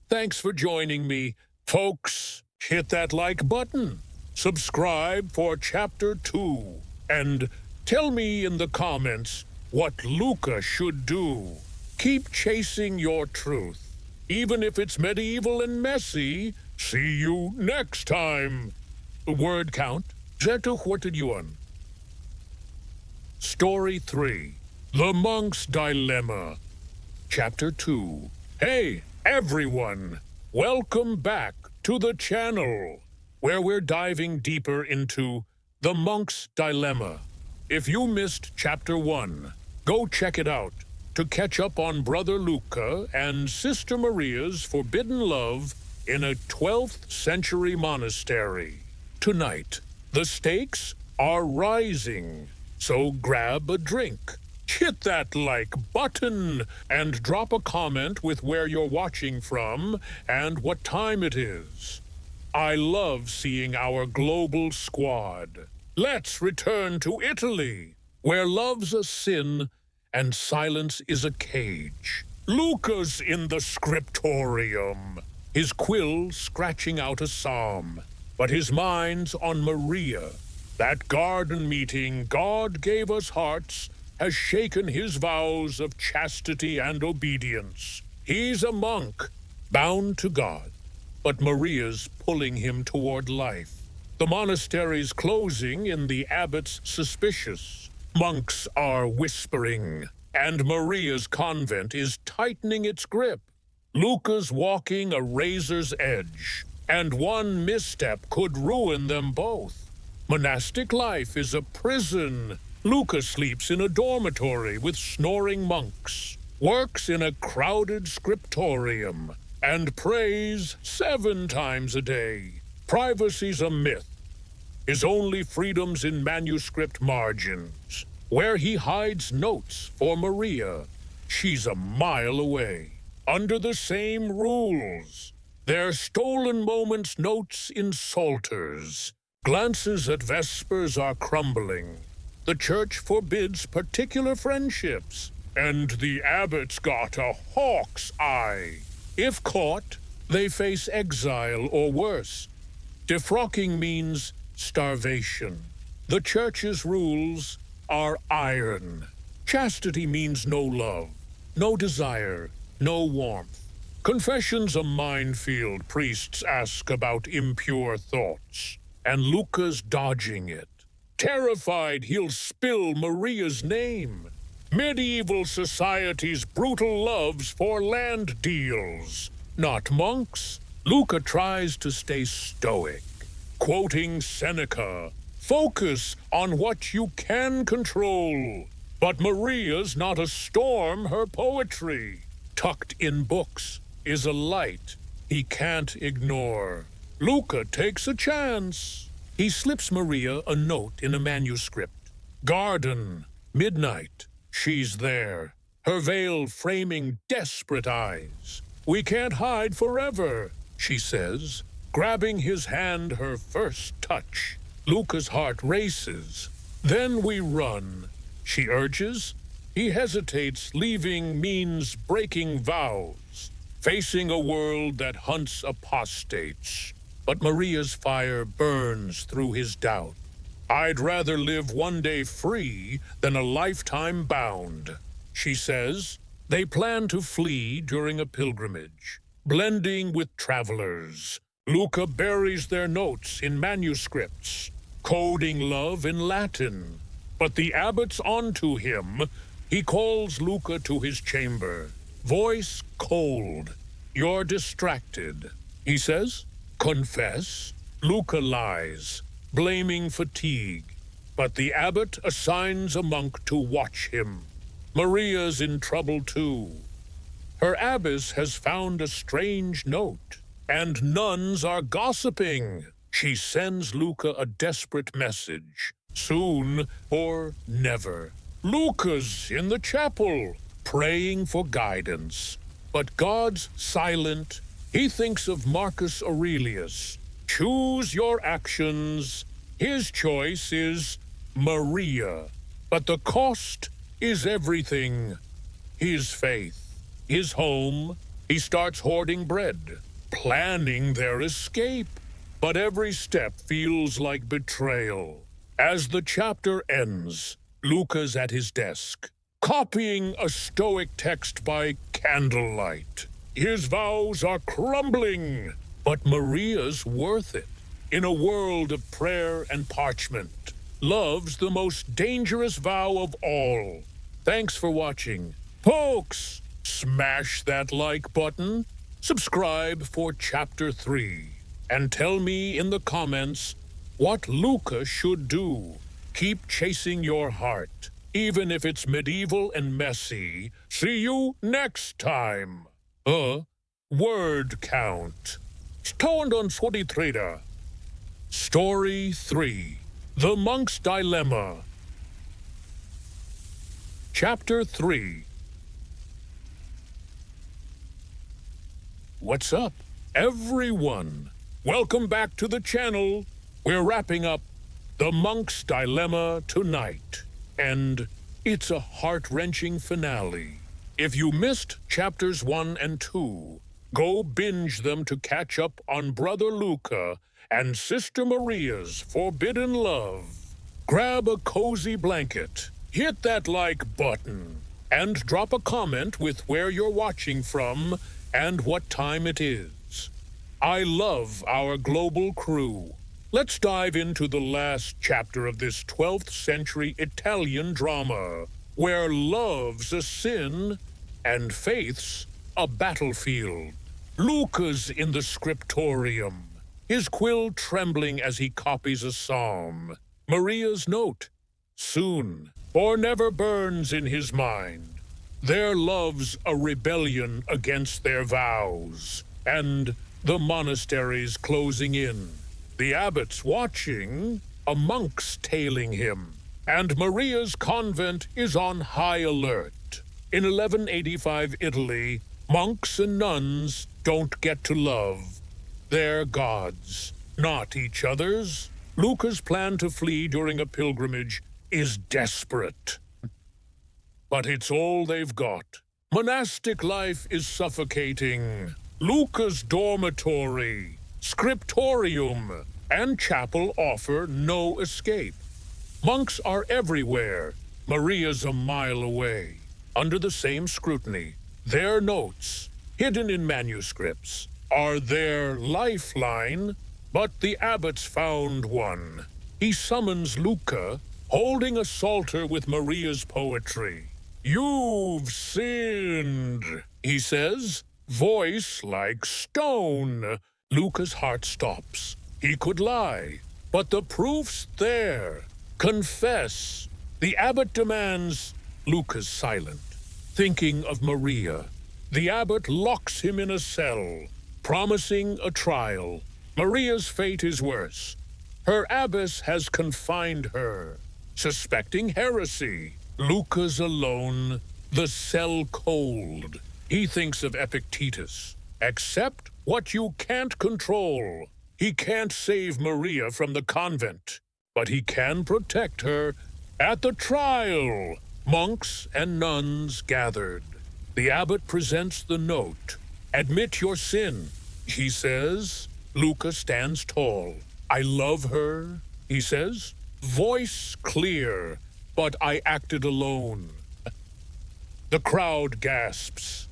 Thanks for joining me. Folks, hit that like button. Subscribe for Chapter 2. And tell me in the comments what Luca should do. Keep chasing your truth. Even if it's medieval and messy, see you next time. Word count, Zetuhortiduan. Story 3, The Monk's Dilemma. Chapter 2. Hey, everyone! Welcome back to the channel, where we're diving deeper into The Monk's Dilemma. If you missed Chapter 1, go check it out to catch up on Brother Luca and Sister Maria's forbidden love in a 12th century monastery. Tonight, the stakes are rising. So grab a drink, hit that like button, and drop a comment with where you're watching from and what time it is. I love seeing our global squad. Let's return to Italy, where love's a sin and silence is a cage. Luca's in the scriptorium, his quill scratching out a psalm, but his mind's on Maria. That garden meeting, God gave us hearts, has shaken his vows of chastity and obedience. He's a monk, bound to God, but Maria's pulling him toward life. The monastery's closing in the abbot's suspicious. Monks are whispering, and Maria's convent is tightening its grip. Luca's walking a razor's edge, and one misstep could ruin them both. Monastic life is a prison. Luca sleeps in a dormitory with snoring monks, works in a crowded scriptorium, and prays 7 times a day. Privacy's a myth. His only freedom's in manuscript margins, where he hides notes for Maria. She's a mile away, under the same rules. Their stolen moments notes in psalters. Glances at Vespers are crumbling. The church forbids particular friendships, and the abbot's got a hawk's eye. If caught, they face exile or worse. Defrocking means starvation. The church's rules are iron. Chastity means no love, no desire, no warmth. Confession's a minefield. Priests ask about impure thoughts, and Luca's dodging it. Terrified he'll spill Maria's name. Medieval society's brutal loves for land deals, not monks. Luca tries to stay stoic, quoting Seneca, focus on what you can control. But Maria's not a storm, her poetry, tucked in books, is a light he can't ignore. Luca takes a chance. He slips Maria a note in a manuscript. Garden, midnight, she's there, her veil framing desperate eyes. We can't hide forever, she says, grabbing his hand her first touch. Luca's heart races. Then we run, she urges. He hesitates, leaving means breaking vows, facing a world that hunts apostates. But Maria's fire burns through his doubt. I'd rather live one day free than a lifetime bound, she says. They plan to flee during a pilgrimage, blending with travelers. Luca buries their notes in manuscripts, coding love in Latin. But the abbot's onto him. He calls Luca to his chamber, voice cold. You're distracted, he says. Confess. Luca lies, blaming fatigue. But the abbot assigns a monk to watch him. Maria's in trouble too. Her abbess has found a strange note, and nuns are gossiping. She sends Luca a desperate message. Soon or never. Luca's in the chapel, praying for guidance. But God's silent. He thinks of Marcus Aurelius. Choose your actions. His choice is Maria. But the cost is everything. His faith, his home. He starts hoarding bread, planning their escape. But every step feels like betrayal. As the chapter ends, Luca's at his desk, copying a Stoic text by candlelight. His vows are crumbling, but Maria's worth it. In a world of prayer and parchment, love's the most dangerous vow of all. Thanks for watching. Folks, smash that like button, subscribe for Chapter 3, and tell me in the comments what Luca should do. Keep chasing your heart, even if it's medieval and messy. See you next time. Word count. 223. Story 3. The Monk's Dilemma. Chapter 3. What's up, everyone? Welcome back to the channel. We're wrapping up The Monk's Dilemma tonight, and it's a heart-wrenching finale. If you missed chapters 1 and 2, go binge them to catch up on Brother Luca and Sister Maria's forbidden love. Grab a cozy blanket, hit that like button, and drop a comment with where you're watching from and what time it is. I love our global crew. Let's dive into the last chapter of this 12th century Italian drama, where love's a sin and faith's a battlefield. Luca's in the scriptorium, his quill trembling as he copies a psalm. Maria's note, soon or never, burns in his mind. Their love's a rebellion against their vows, and the monastery's closing in. The abbot's watching, a monk's tailing him, and Maria's convent is on high alert. In 1185 Italy, monks and nuns don't get to love. They're gods, not each other's. Luca's plan to flee during a pilgrimage is desperate. But it's all they've got. Monastic life is suffocating. Luca's dormitory, scriptorium, and chapel offer no escape. Monks are everywhere. Maria's a mile away, under the same scrutiny. Their notes, hidden in manuscripts, are their lifeline, but the abbot's found one. He summons Luca, holding a psalter with Maria's poetry. "You've sinned," he says, voice like stone. Luca's heart stops. He could lie, but the proof's there. Confess. The abbot demands. Luca's silent, thinking of Maria. The abbot locks him in a cell, promising a trial. Maria's fate is worse. Her abbess has confined her, suspecting heresy. Luca's alone, the cell cold. He thinks of Epictetus. Accept what you can't control. He can't save Maria from the convent, but he can protect her at the trial. Monks and nuns gathered. The abbot presents the note. Admit your sin, he says. Luca stands tall. I love her, he says. Voice clear, but I acted alone. The crowd gasps.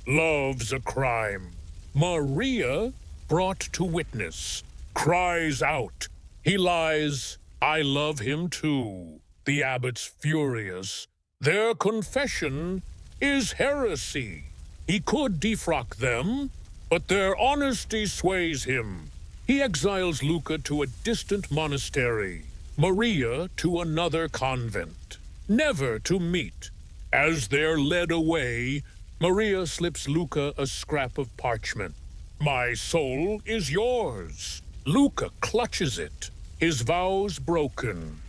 Love's a crime. Maria, brought to witness, cries out. He lies. I love him too. The abbot's furious. Their confession is heresy. He could defrock them, but their honesty sways him. He exiles Luca to a distant monastery, Maria to another convent, never to meet. As they're led away, Maria slips Luca a scrap of parchment. My soul is yours. Luca clutches it, his vows broken,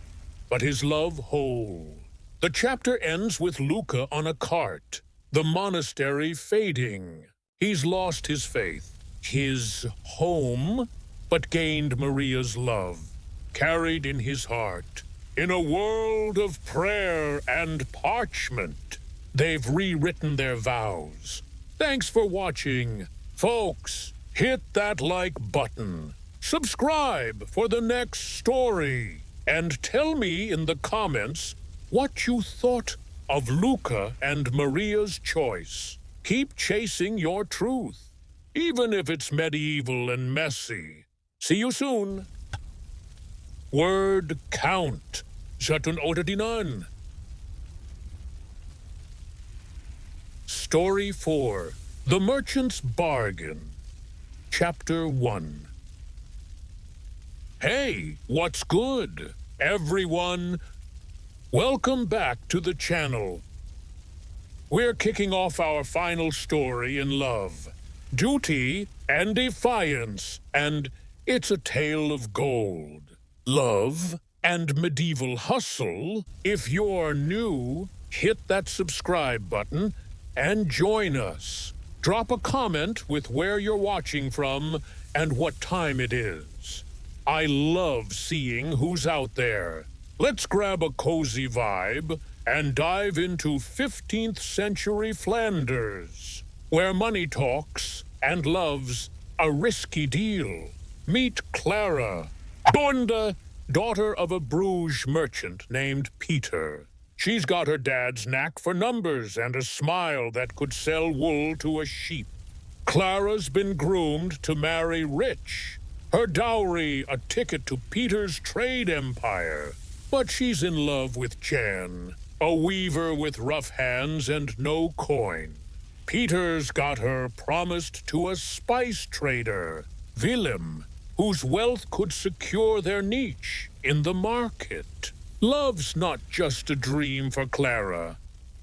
but his love whole. The chapter ends with Luca on a cart, the monastery fading. He's lost his faith, his home, but gained Maria's love, carried in his heart. In a world of prayer and parchment, they've rewritten their vows. Thanks for watching. Folks, hit that like button. Subscribe for the next story. And tell me in the comments what you thought of Luca and Maria's choice. Keep chasing your truth, even if it's medieval and messy. See you soon. Word count. 189. Story 4. The Merchant's Bargain. Chapter 1. Hey, what's good, everyone? Welcome back to the channel. We're kicking off our final story in love, duty and defiance, and it's a tale of gold, love, and medieval hustle. If you're new, hit that subscribe button and join us. Drop a comment with where you're watching from and what time it is. I love seeing who's out there. Let's grab a cozy vibe and dive into 15th century Flanders, where money talks and love's a risky deal. Meet Clara, Bonda, daughter of a Bruges merchant named Peter. She's got her dad's knack for numbers and a smile that could sell wool to a sheep. Clara's been groomed to marry rich. Her dowry a ticket to Peter's trade empire. But she's in love with Jan, a weaver with rough hands and no coin. Peter's got her promised to a spice trader, Willem, whose wealth could secure their niche in the market. Love's not just a dream for Clara.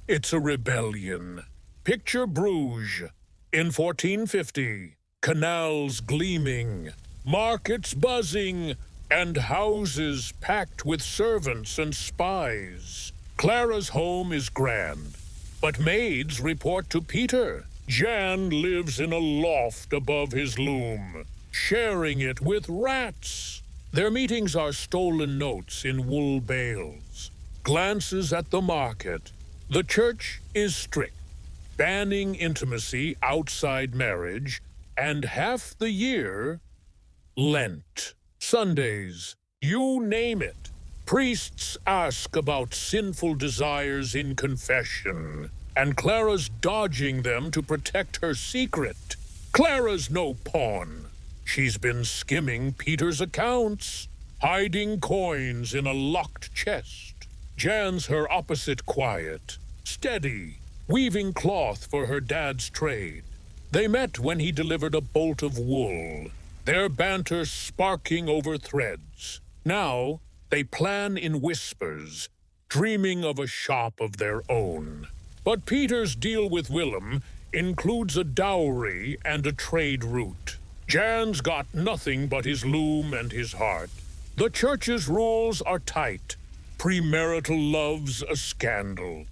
It's a rebellion. Picture Bruges in 1450. Canals gleaming, markets buzzing, and houses packed with servants and spies. Clara's home is grand, but maids report to Peter. Jan lives in a loft above his loom, sharing it with rats. Their meetings are stolen notes in wool bales, glances at the market. The church is strict, banning intimacy outside marriage, and half the year, Lent. Sundays, you name it. Priests ask about sinful desires in confession, and Clara's dodging them to protect her secret. Clara's no pawn. She's been skimming Peter's accounts, hiding coins in a locked chest. Jan's her opposite quiet, steady, weaving cloth for her dad's trade. They met when he delivered a bolt of wool, their banter sparking over threads. Now they plan in whispers, dreaming of a shop of their own. But Peter's deal with Willem includes a dowry and a trade route. Jan's got nothing but his loom and his heart. The church's rules are tight. Premarital love's a scandal.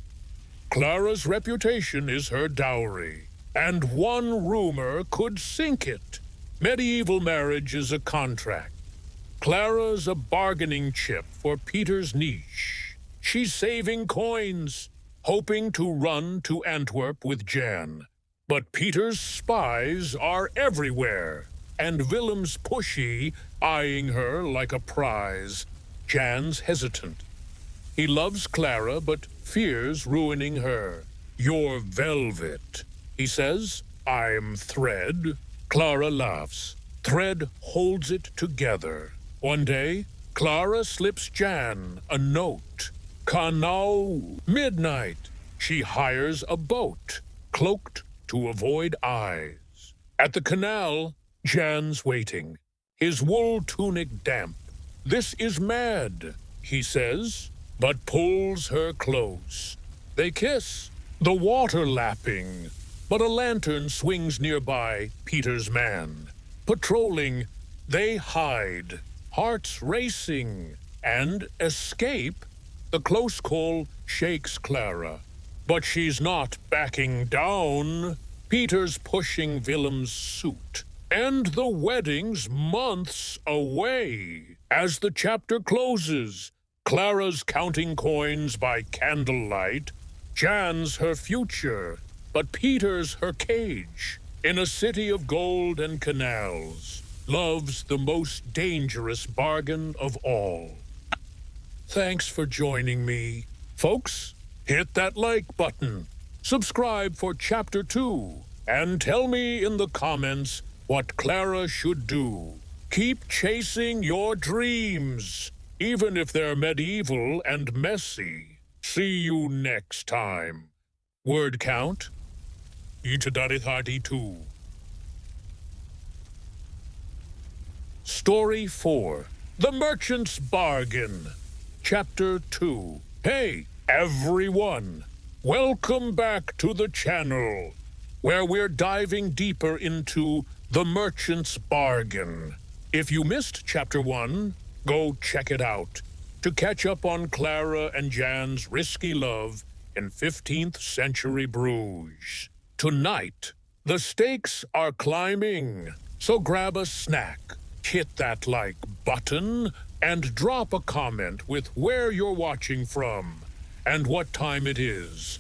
Clara's reputation is her dowry, and one rumor could sink it. Medieval marriage is a contract. Clara's a bargaining chip for Peter's niche. She's saving coins, hoping to run to Antwerp with Jan. But Peter's spies are everywhere, and Willem's pushy, eyeing her like a prize. Jan's hesitant. He loves Clara, but fears ruining her. "You're velvet," he says. "I'm thread." Clara laughs. Thread holds it together. One day, Clara slips Jan a note. Canal midnight. She hires a boat, cloaked to avoid eyes. At the canal, Jan's waiting, his wool tunic damp. "This is mad," he says, but pulls her close. They kiss, the water lapping, but a lantern swings nearby Peter's man. Patrolling, they hide, hearts racing, and escape. The close call shakes Clara, but she's not backing down. Peter's pushing Willem's suit, and the wedding's months away. As the chapter closes, Clara's counting coins by candlelight. Jan's her future, but Peter's her cage. In a city of gold and canals, love's the most dangerous bargain of all. Thanks for joining me. Folks, hit that like button, subscribe for Chapter 2, and tell me in the comments what Clara should do. Keep chasing your dreams, even if they're medieval and messy. See you next time. Word count, Itadaritharti2. Story 4, The Merchant's Bargain. Chapter 2. Hey, everyone! Welcome back to the channel, where we're diving deeper into The Merchant's Bargain. If you missed Chapter 1, go check it out to catch up on Clara and Jan's risky love in 15th century Bruges. Tonight, the stakes are climbing, so grab a snack, hit that like button, and drop a comment with where you're watching from and what time it is.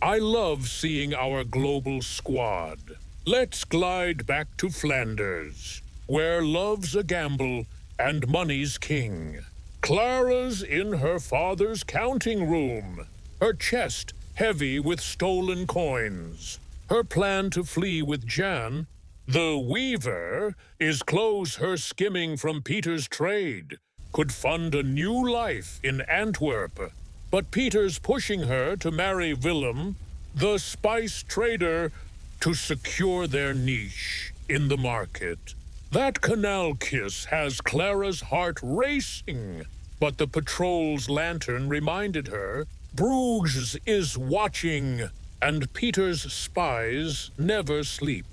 I love seeing our global squad. Let's glide back to Flanders, where love's a gamble and money's king. Clara's in her father's counting room, her chest heavy with stolen coins. Her plan to flee with Jan, the weaver, is clothes her skimming from Peter's trade, could fund a new life in Antwerp. But Peter's pushing her to marry Willem, the spice trader, to secure their niche in the market. That canal kiss has Clara's heart racing, but the patrol's lantern reminded her Bruges is watching, and Peter's spies never sleep.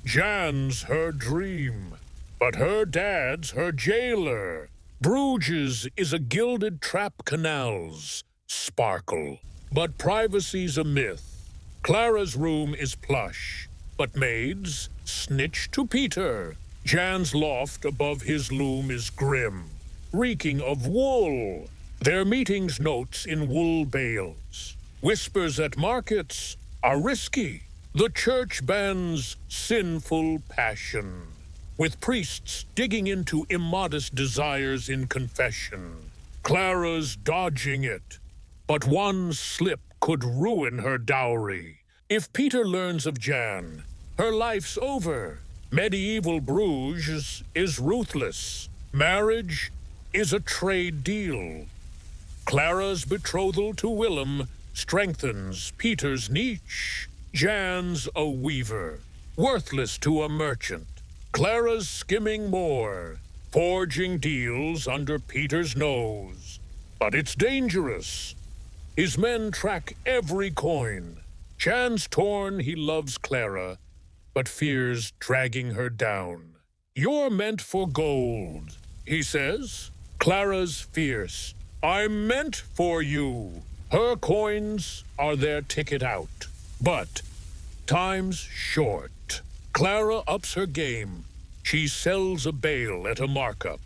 Jan's her dream, but her dad's her jailer. Bruges is a gilded trap canals, sparkle, but privacy's a myth. Clara's room is plush, but maids snitch to Peter. Jan's loft above his loom is grim, reeking of wool. Their meetings notes in wool bales. Whispers at markets are risky. The church bans sinful passion, with priests digging into immodest desires in confession. Clara's dodging it, but one slip could ruin her dowry. If Peter learns of Jan, her life's over. Medieval Bruges is ruthless. Marriage is a trade deal. Clara's betrothal to Willem strengthens Peter's niche. Jan's a weaver, worthless to a merchant. Clara's skimming more, forging deals under Peter's nose. But it's dangerous. His men track every coin. Jan's torn, he loves Clara, but fears dragging her down. You're meant for gold, he says. Clara's fierce. I'm meant for you. Her coins are their ticket out. But time's short. Clara ups her game. She sells a bale at a markup,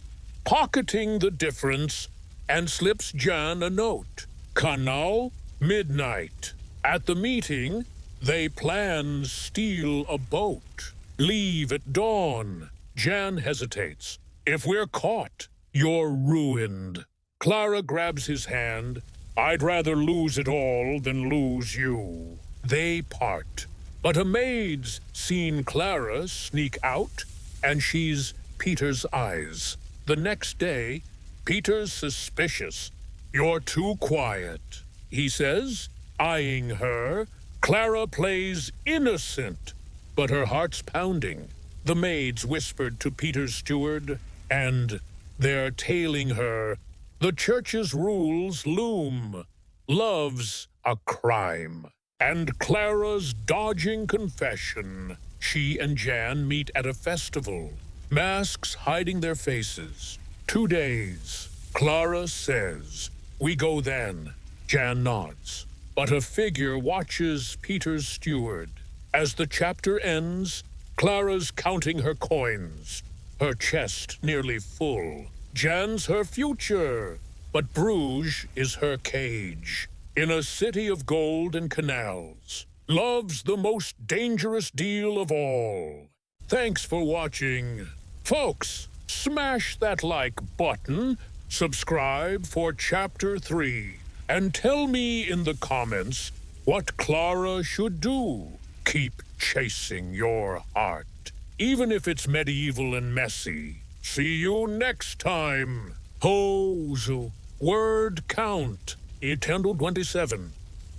pocketing the difference, and slips Jan a note. Canal, midnight. At the meeting, they plan steal a boat. Leave at dawn. Jan hesitates. If we're caught, you're ruined. Clara grabs his hand. I'd rather lose it all than lose you. They part. But a maid's seen Clara sneak out, and she's Peter's eyes. The next day, Peter's suspicious. You're too quiet, he says, eyeing her. Clara plays innocent, but her heart's pounding. The maids whispered to Peter's steward, and they're tailing her. The church's rules loom. Love's a crime. And Clara's dodging confession. She and Jan meet at a festival, masks hiding their faces. 2 days. Clara says, we go then. Jan nods. But a figure watches Peter's steward. As the chapter ends, Clara's counting her coins, her chest nearly full. Jan's her future, but Bruges is her cage. In a city of gold and canals, love's the most dangerous deal of all. Thanks for watching. Folks, smash that like button, subscribe for Chapter 3, and tell me in the comments what Clara should do. Keep chasing your heart, even if it's medieval and messy. See you next time. Hozo, word count, Eternal 27.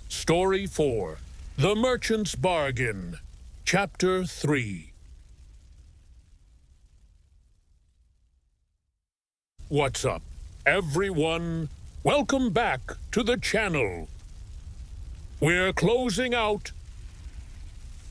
Story 4, The Merchant's Bargain, Chapter 3. What's up, everyone? Welcome back to the channel. We're closing out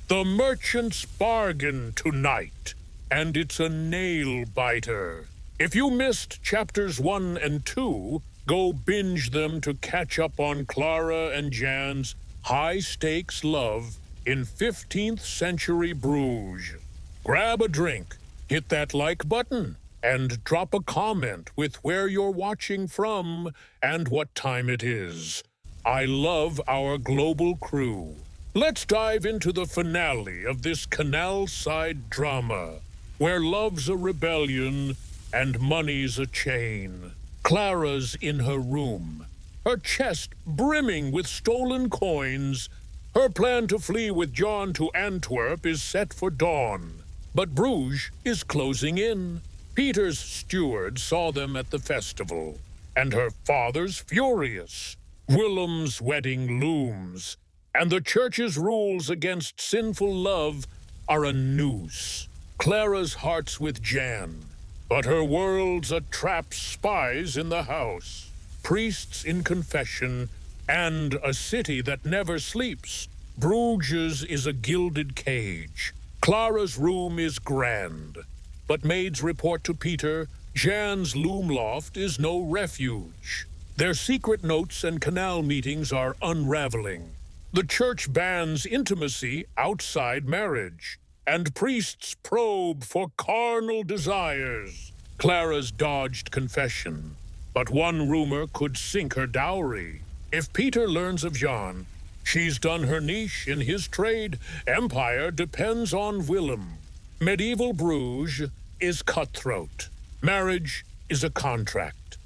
The Merchant's Bargain tonight, and it's a nail-biter. If you missed Chapters 1 and 2, go binge them to catch up on Clara and Jan's high-stakes love in 15th century Bruges. Grab a drink, hit that like button, and drop a comment with where you're watching from and what time it is. I love our global crew. Let's dive into the finale of this canal-side drama, where love's a rebellion and money's a chain. Clara's in her room, her chest brimming with stolen coins. Her plan to flee with John to Antwerp is set for dawn. But Bruges is closing in. Peter's steward saw them at the festival, and her father's furious. Willem's wedding looms, and the church's rules against sinful love are a noose. Clara's heart's with Jan, but her world's a trap. Spies in the house, priests in confession, and a city that never sleeps. Bruges is a gilded cage. Clara's room is grand, but maids report to Peter Jan's loom loft is no refuge. Their secret notes and canal meetings are unraveling. The church bans intimacy outside marriage, and priests probe for carnal desires. Clara's dodged confession, but one rumor could sink her dowry. If Peter learns of Jan, she's done her niche in his trade. Empire depends on Willem. Medieval Bruges is cutthroat. Marriage is a contract.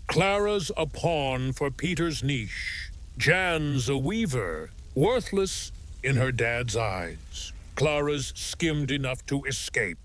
Clara's a pawn for Peter's niche. Jan's a weaver, worthless in her dad's eyes. Clara's skimmed enough to escape,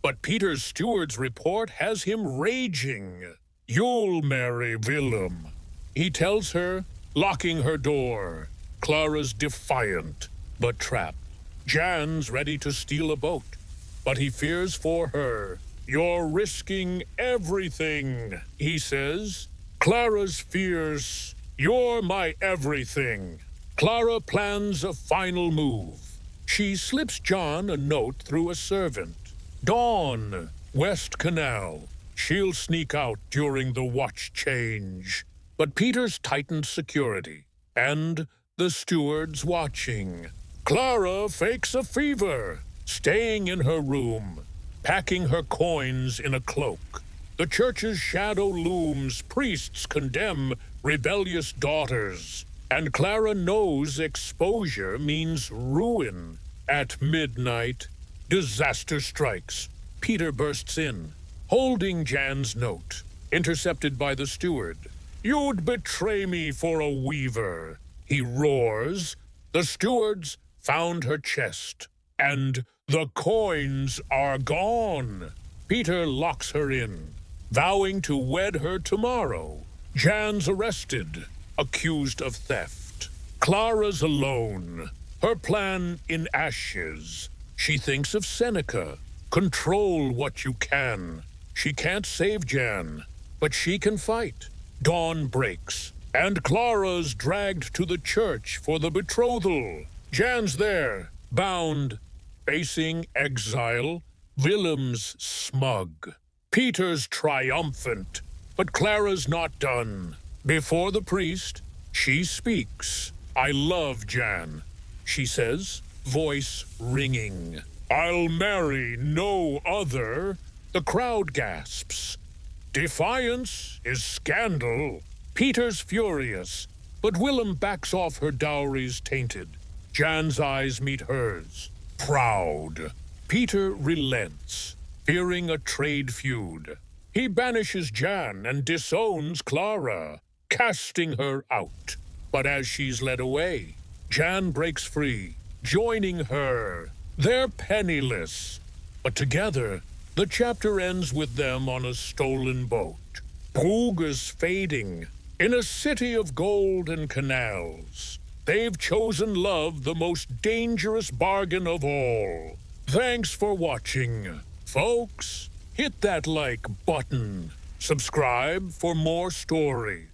but Peter's steward's report has him raging. You'll marry Willem, he tells her, locking her door. Clara's defiant, but trapped. Jan's ready to steal a boat, but he fears for her. You're risking everything, he says. Clara's fierce. You're my everything. Clara plans a final move. She slips John a note through a servant. Dawn, West Canal. She'll sneak out during the watch change. But Peter's tightened security, and the steward's watching. Clara fakes a fever, staying in her room, packing her coins in a cloak. The church's shadow looms, priests condemn rebellious daughters, and Clara knows exposure means ruin. At midnight, disaster strikes. Peter bursts in, holding Jan's note, intercepted by the steward. "You'd betray me for a weaver," he roars. The stewards found her chest, and the coins are gone. Peter locks her in, vowing to wed her tomorrow. Jan's arrested, accused of theft. Clara's alone, her plan in ashes. She thinks of Seneca. Control what you can. She can't save Jan, but she can fight. Dawn breaks, and Clara's dragged to the church for the betrothal. Jan's there, bound, facing exile. Willem's smug. Peter's triumphant, but Clara's not done. Before the priest, she speaks. "I love Jan," she says, voice ringing. "I'll marry no other." The crowd gasps. Defiance is scandal. Peter's furious, but Willem backs off. Her dowry's tainted. Jan's eyes meet hers, proud. Peter relents, fearing a trade feud. He banishes Jan and disowns Clara, casting her out. But as she's led away, Jan breaks free, joining her. They're penniless, but together, the chapter ends with them on a stolen boat. Brugge is fading, in a city of gold and canals. They've chosen love, the most dangerous bargain of all. Thanks for watching, folks. Hit that like button. Subscribe for more stories.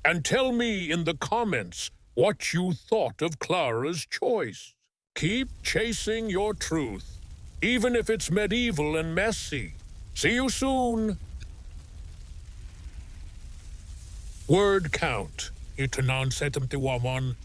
And tell me in the comments what you thought of Clara's choice. Keep chasing your truth, even if it's medieval and messy. See you soon. Word count. Ito na ang 71